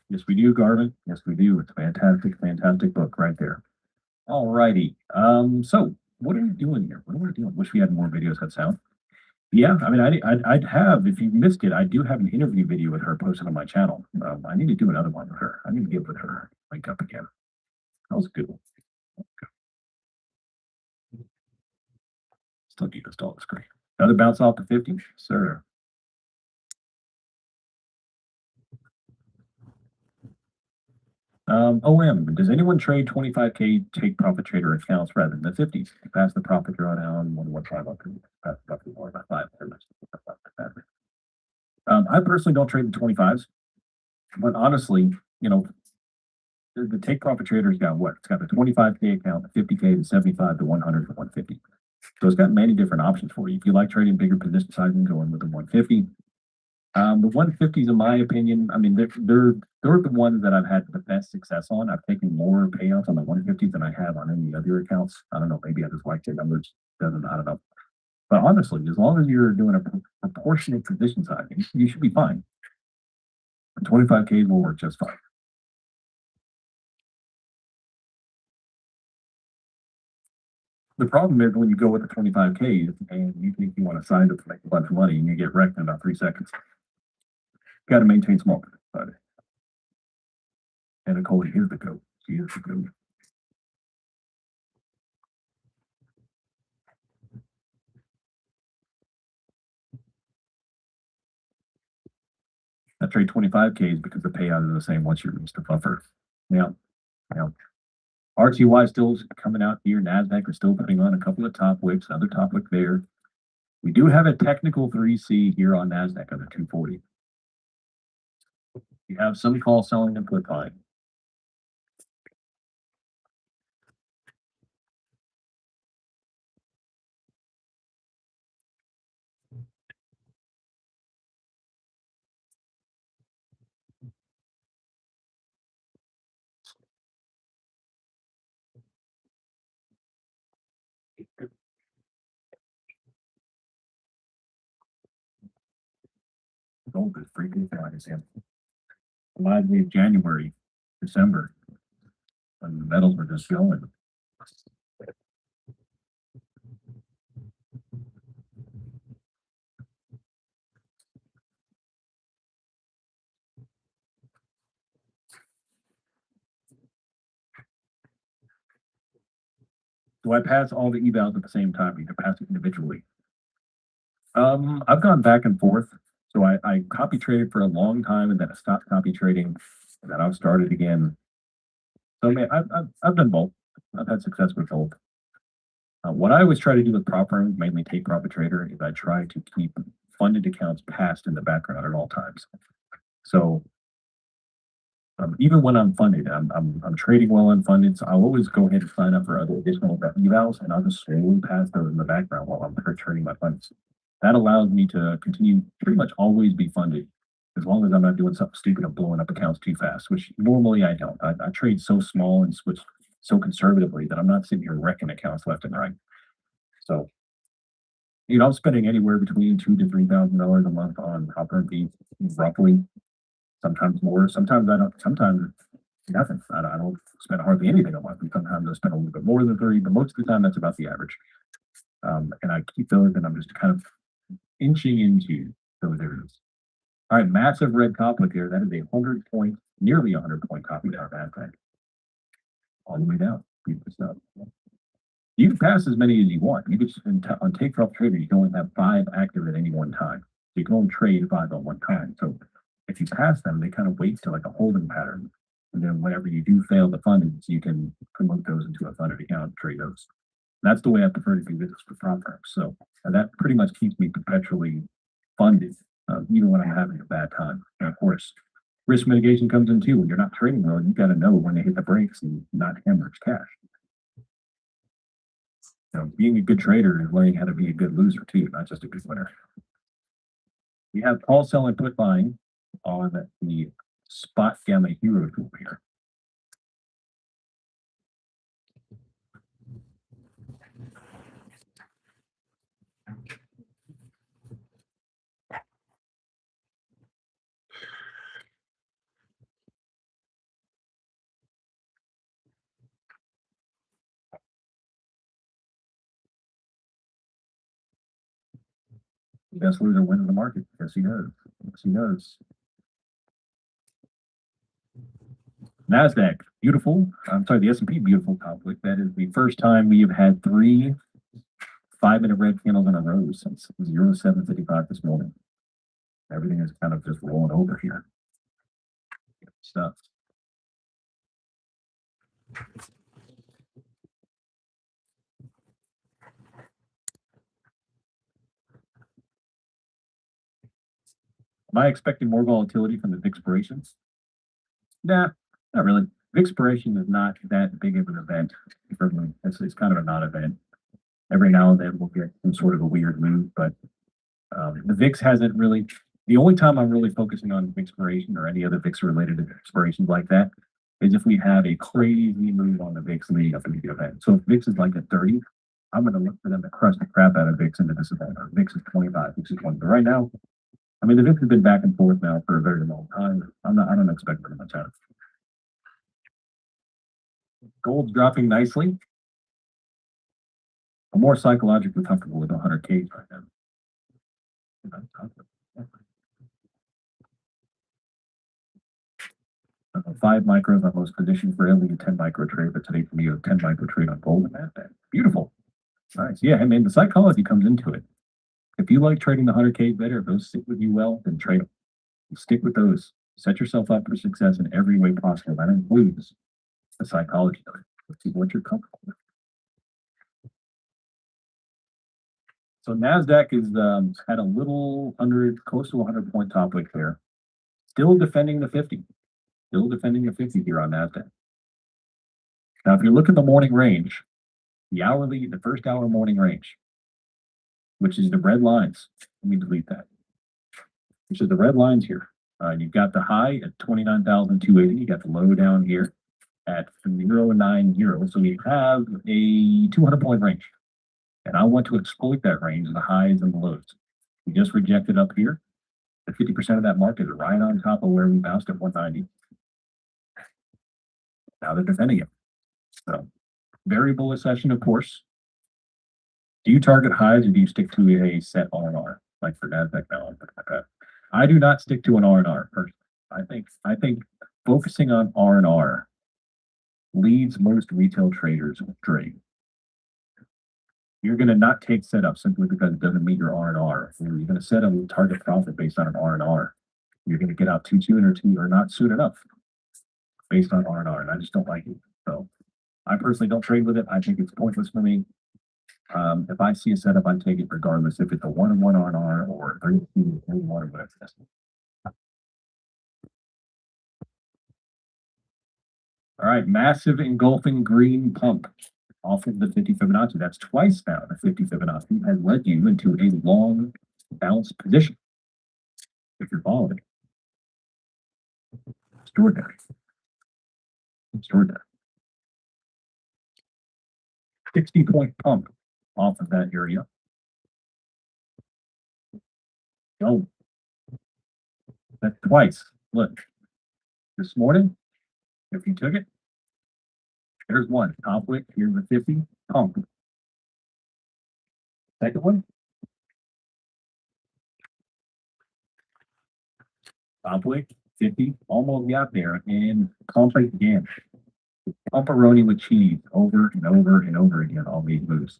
Yes, we do, Garvin. Yes, we do. It's a fantastic, fantastic book right there. All righty. So what are we doing here? What are we doing? Wish we had more videos that sound. Yeah, I mean, I'd have, if you missed it, I do have an interview video with her posted on my channel. I need to do another one with her. I need to get with her, link up again. That was a good one. Still need to install the screen. Another bounce off the 50, sir. OM, does anyone trade 25K take profit trader accounts rather than the 50s? Pass the profit drawdown, 115 up to pass roughly more about 5. I personally don't trade the 25s, but honestly, you know, the take profit trader's got what? It's got the 25K account, the 50K, the 75, the 100, the 150. So it's got many different options for you. If you like trading bigger position sizing, go in with the 150. The 150s, in my opinion, I mean, they're the ones that I've had the best success on. I've taken more payouts on the 150s than I have on any other accounts. I don't know, maybe I just like the numbers. Doesn't, I don't know. But honestly, as long as you're doing a proportionate position sizing, you should be fine. 25K will work just fine. The problem is when you go with the 25K and you think you want to sign up to make a bunch of money and you get wrecked in about 3 seconds. Got to maintain small. And Nicole, here's the goat. She is the goat. I trade 25Ks because the payout is the same once you reach the buffer. Yeah. RTY still coming out here. NASDAQ are still putting on a couple of top wicks, another top wick there. We do have a technical 3C here on NASDAQ on the 240. You have some call selling and put buying. Gold is freaking fine as him. Reminds me of January, December, when the metals were just going. Do I pass all the evals at the same time? You can pass it individually. I've gone back and forth. So I copy traded for a long time and then I stopped copy trading and then I've started again. So I mean, I've done both. I've had success with both. What I always try to do with prop firms, mainly take profit trader, is I try to keep funded accounts passed in the background at all times. So even when I'm funded, I'm trading well unfunded, so I'll always go ahead and sign up for other additional evals, and I'll just slowly pass those in the background while I'm trading my funds. That allows me to continue pretty much always be funded, as long as I'm not doing something stupid and blowing up accounts too fast, which normally I don't. I trade so small and switch so conservatively that I'm not sitting here wrecking accounts left and right. So, you know, I'm spending anywhere between $2,000 to $3,000 a month on operating fees, roughly. Sometimes more, sometimes I don't, sometimes nothing. I don't spend hardly anything a month. And sometimes I spend a little bit more than 30, but most of the time that's about the average. And I keep those and I'm just kind of inching into those areas. All right, massive red conflict here. That is a 100-point, nearly 100-point copy to our bad bank. All the way down. Beautiful stuff. You can pass as many as you want. You could on take profit trader, you can only have 5 active at any one time. So you can only trade 5 at one time. So if you pass them, they kind of wait to like a holding pattern. And then whenever you do fail the fundings, you can promote those into a funded account and trade those. That's the way I prefer to do business with prop firms. So that pretty much keeps me perpetually funded, even when I'm having a bad time. And of course, risk mitigation comes in too. When you're not trading well, you got to know when to hit the brakes and not hemorrhage cash. You know, being a good trader is learning how to be a good loser too, not just a good winner. We have call, sell, and put buying on the spot gamma hero tool here. Best loser wins the market. Yes, he does. Yes, he does. NASDAQ, beautiful. I'm sorry, the S&P, beautiful conflict. That is the first time we have had 3 5-minute red candles in a row since 0755 this morning. Everything is kind of just rolling over here. Good stuff. Am I expecting more volatility from the VIX-pirations? Nah, not really. VIX-piration is not that big of an event for me. It's kind of a non-event. Every now and then we'll get some sort of a weird move, but the VIX hasn't really. The only time I'm really focusing on VIX-piration or any other VIX-related expirations like that is if we have a crazy move on the VIX leading up to the event. So if VIX is like at 30, I'm going to look for them to crush the crap out of VIX into this event. Or VIX is 25, VIX is 20. But right now, I mean, the VIX has been back and forth now for a very long time. I don't expect very much out of it. Gold's dropping nicely. I'm more psychologically comfortable with 100K right now. 5 micros on most positions for only a 10 micro trade, but today for me a 10 micro trade on gold and that. Beautiful. Nice. Yeah, I mean the psychology comes into it. If you like trading the 100K better, if those sit with you well, then trade them. Stick with those. Set yourself up for success in every way possible. That includes the psychology of it. Let's see what you're comfortable with. So NASDAQ is had a little close to 100-point top wick there. Still defending the 50. Still defending the 50 here on NASDAQ. Now, if you look at the morning range, the first hour morning range, which is the red lines. Let me delete that. Which is the red lines here. You've got the high at 29,280. You got the low down here at 0.90. So we have a 200-point range. And I want to exploit that range, the highs and the lows. We just rejected up here. The 50% of that market is right on top of where we bounced at 190. Now they're defending it. So very bullish session, of course. Do you target highs or do you stick to a set R&R like for NASDAQ now? I do not stick to an R&R personally. I think focusing on R&R leads most retail traders astray. you're gonna not take setup simply because it doesn't meet your R&R. You're gonna set a target profit based on an R&R. You're gonna get out too soon or not soon enough based on R&R, and I just don't like it. So I personally don't trade with it. I think it's pointless for me. If I see a setup, I take it regardless if it's a 1-on-1 R&R or 32, 31 or whatever it is. All right, massive engulfing green pump off of the 50 Fibonacci. That's twice now the 50 Fibonacci has led you into a long bounce position. If you're following. Extraordinary. Extraordinary. 60-point pump off of that area. Go. That's twice. Look. This morning, if you took it, there's one. Conflict. Here's the 50. Pump. Second one. Conflict. 50. Almost got there. And conflict again. Pumperoni with cheese over and over and over again. All these moves.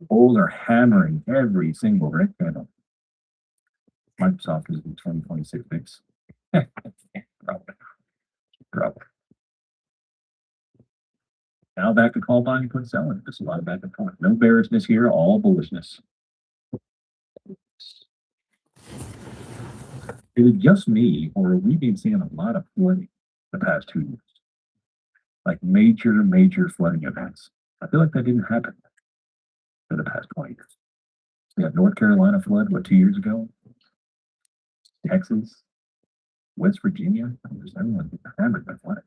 Bulls are hammering every single red candle. Microsoft is in 2026 mix. Probably. Probably. Now back to call buying, put selling. There's a lot of back and forth. No bearishness here, all bullishness. Is it just me, or are we been seeing a lot of flooding the past 2 years? Like major flooding events. I feel like that didn't happen for the past 20 years. We had North Carolina flood, 2 years ago? Texas, West Virginia, just everyone hammered by flooding.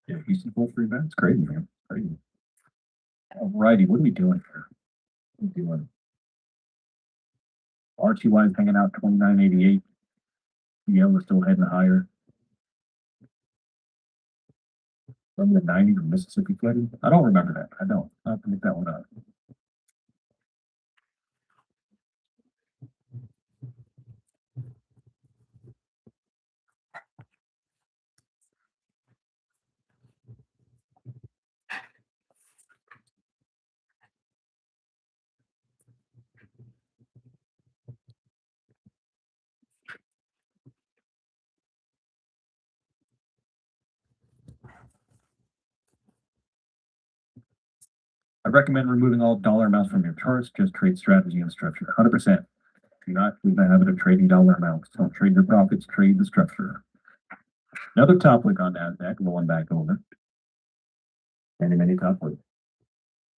Yeah, Houston full free bet. It's crazy, man. Crazy. Alrighty, what are we doing here? What are we doing? RTY is hanging out 29.88. Yale is still heading higher. Remember the 90s of Mississippi flooding? I don't remember that. I don't. I'll have to look that one up. I recommend removing all dollar amounts from your charts. Just trade strategy and structure. 100%. Do not lose the habit of trading dollar amounts. Don't trade your profits. Trade the structure. Another top lick on NASDAQ. Going back over. Many top licks.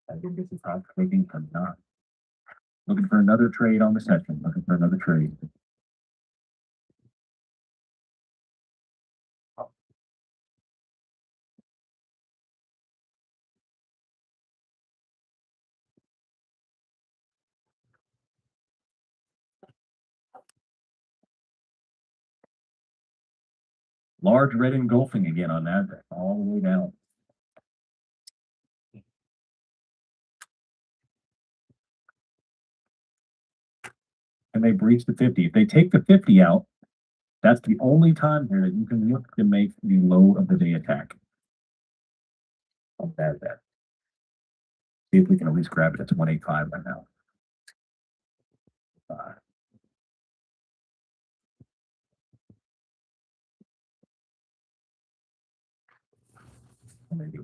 I think this is top clicking or not. Looking for another trade on the session. Looking for another trade. Large red engulfing again on NASDAQ, all the way down. And they breach the 50. If they take the 50 out, that's the only time here that you can look to make the low of the day attack. On NASDAQ. See if we can at least grab it at 185 right now. Maybe.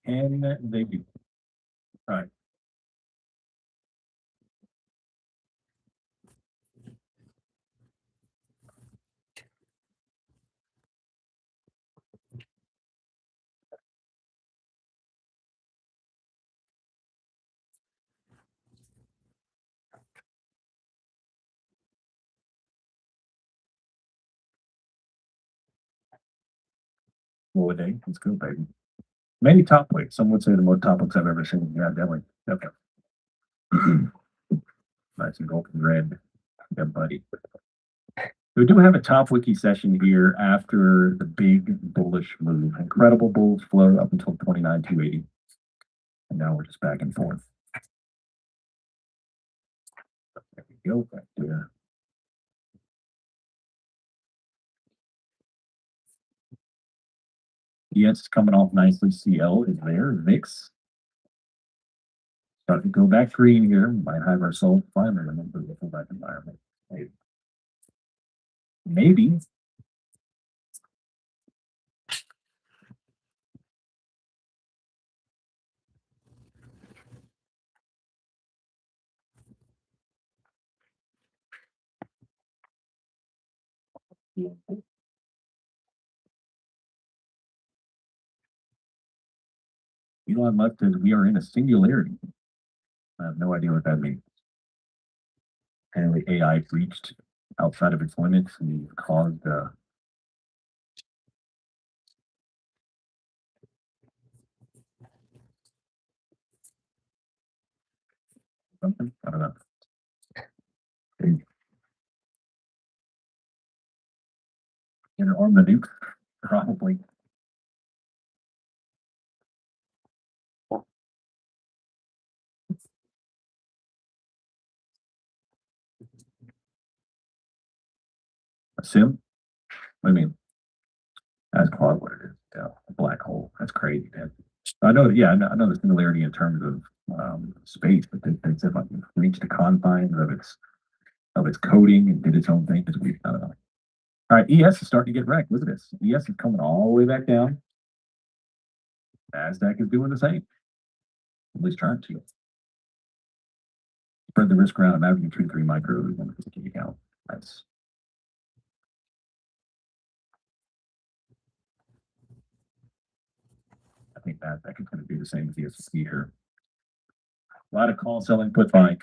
And they do. All right. Full day. Let's go, baby. Many top weights. Some would say the most top weights I've ever seen. Yeah, definitely. Okay. Nice and golden red. Yeah, buddy. We do have a top wiki session here after the big bullish move. Incredible bullish flow up until 29,280. And now we're just back and forth. There we go, back there. Yes, it's coming off nicely. CL is there. VIX starting to go back green here. Might have our soul finally remember the pullback environment. Maybe. Elon Musk says we are in a singularity. I have no idea what that means. Apparently AI reached outside of its limits and caused something. I don't know. Arm the nuke, probably. A sim? What do you mean? That's called what it is. Yeah, a black hole. That's crazy, man. I know, yeah, I know the similarity in terms of space, but they said like reached the confines of its coding and did its own thing. It's weird. I don't know. All right, ES is starting to get wrecked. Look at this. ES is coming all the way back down. NASDAQ is doing the same. At least trying to. Spread the risk around. I'm averaging 2 to 3 micros on the 50 account. That's I think NASDAQ is going to do the same as the S&P here. A lot of call selling, put buying.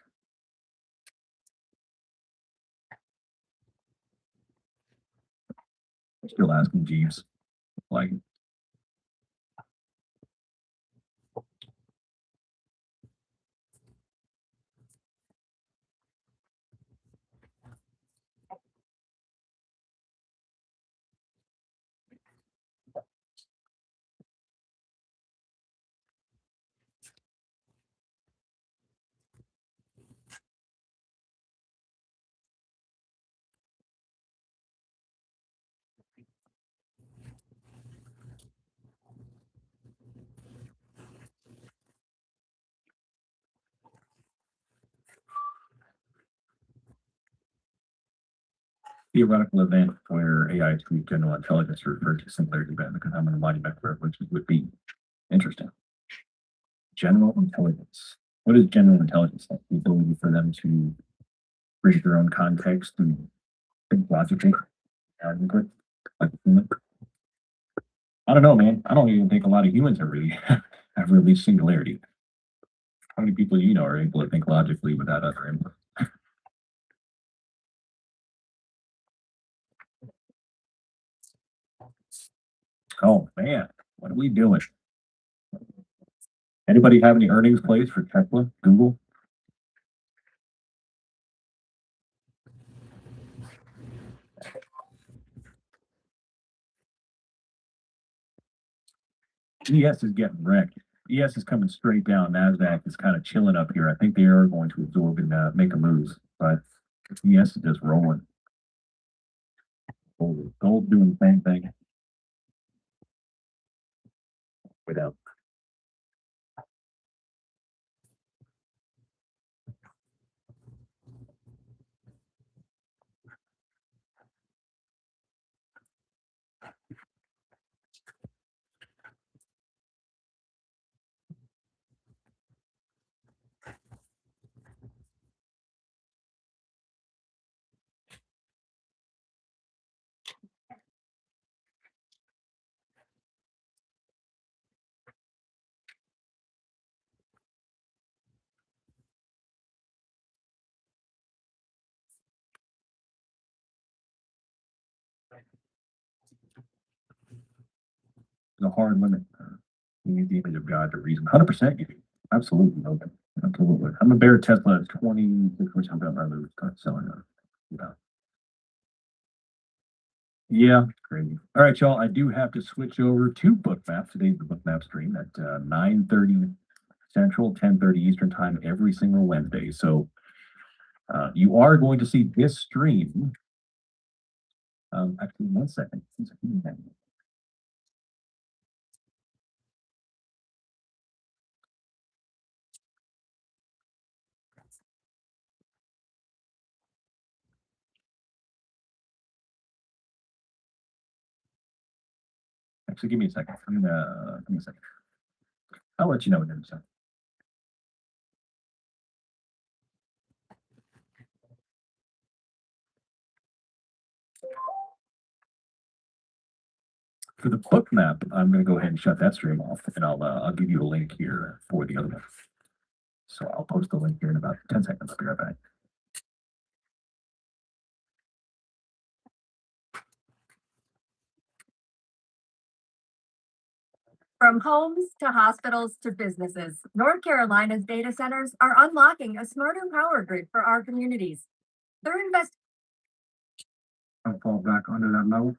Still asking Jeeves. Like theoretical event where AI treats general intelligence to refer to similarity event because I'm an embodiment for which would be interesting. General intelligence. What is general intelligence? Like the ability for them to create their own context and think logically. Like human. I don't know, man. I don't even think a lot of humans have really have reached singularity. How many people you know are able to think logically without other input? Oh man, what are we doing? Anybody have any earnings plays for Tesla, Google? ES is getting wrecked. ES is coming straight down. NASDAQ is kind of chilling up here. I think they are going to absorb and make a move, but ES is just rolling. Gold doing the same thing. Without. The hard limit. You need the image of God to reason. 100% you do. Absolutely. No. Absolutely. I'm a bear Tesla at 26 I'm about to start selling it. Yeah. Yeah, crazy. All right, y'all. I do have to switch over to Bookmap. Today's the Bookmap stream at 9:30 Central, 10:30 Eastern time every single Wednesday. So you are going to see this stream. Actually, 1 second. Actually, give me a second. Give me a second. I'll let you know in a second. For the book map, I'm going to go ahead and shut that stream off, and I'll give you a link here for the other one. So I'll post the link here in about 10 seconds. I'll be right back. From homes to hospitals to businesses, North Carolina's data centers are unlocking a smarter power grid for our communities. They're investing. I'll fall back under that level.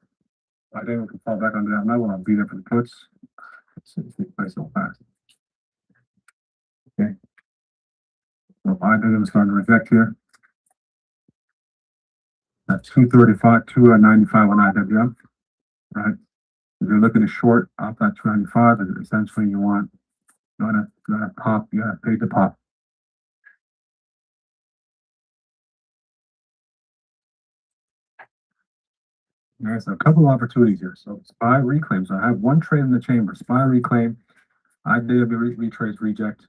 I think we can fall back under that level. I'll be there for the puts. It's place so fast. Okay. So if I did them starting to reject here. At 235, 295 on IWM. Right. If you're looking to short off that 295, essentially you want you gotta pop, you gotta pay the pop. There's a couple of opportunities here. So SPY reclaim. So I have one trade in the chamber. SPY reclaim. IWM retrace reject.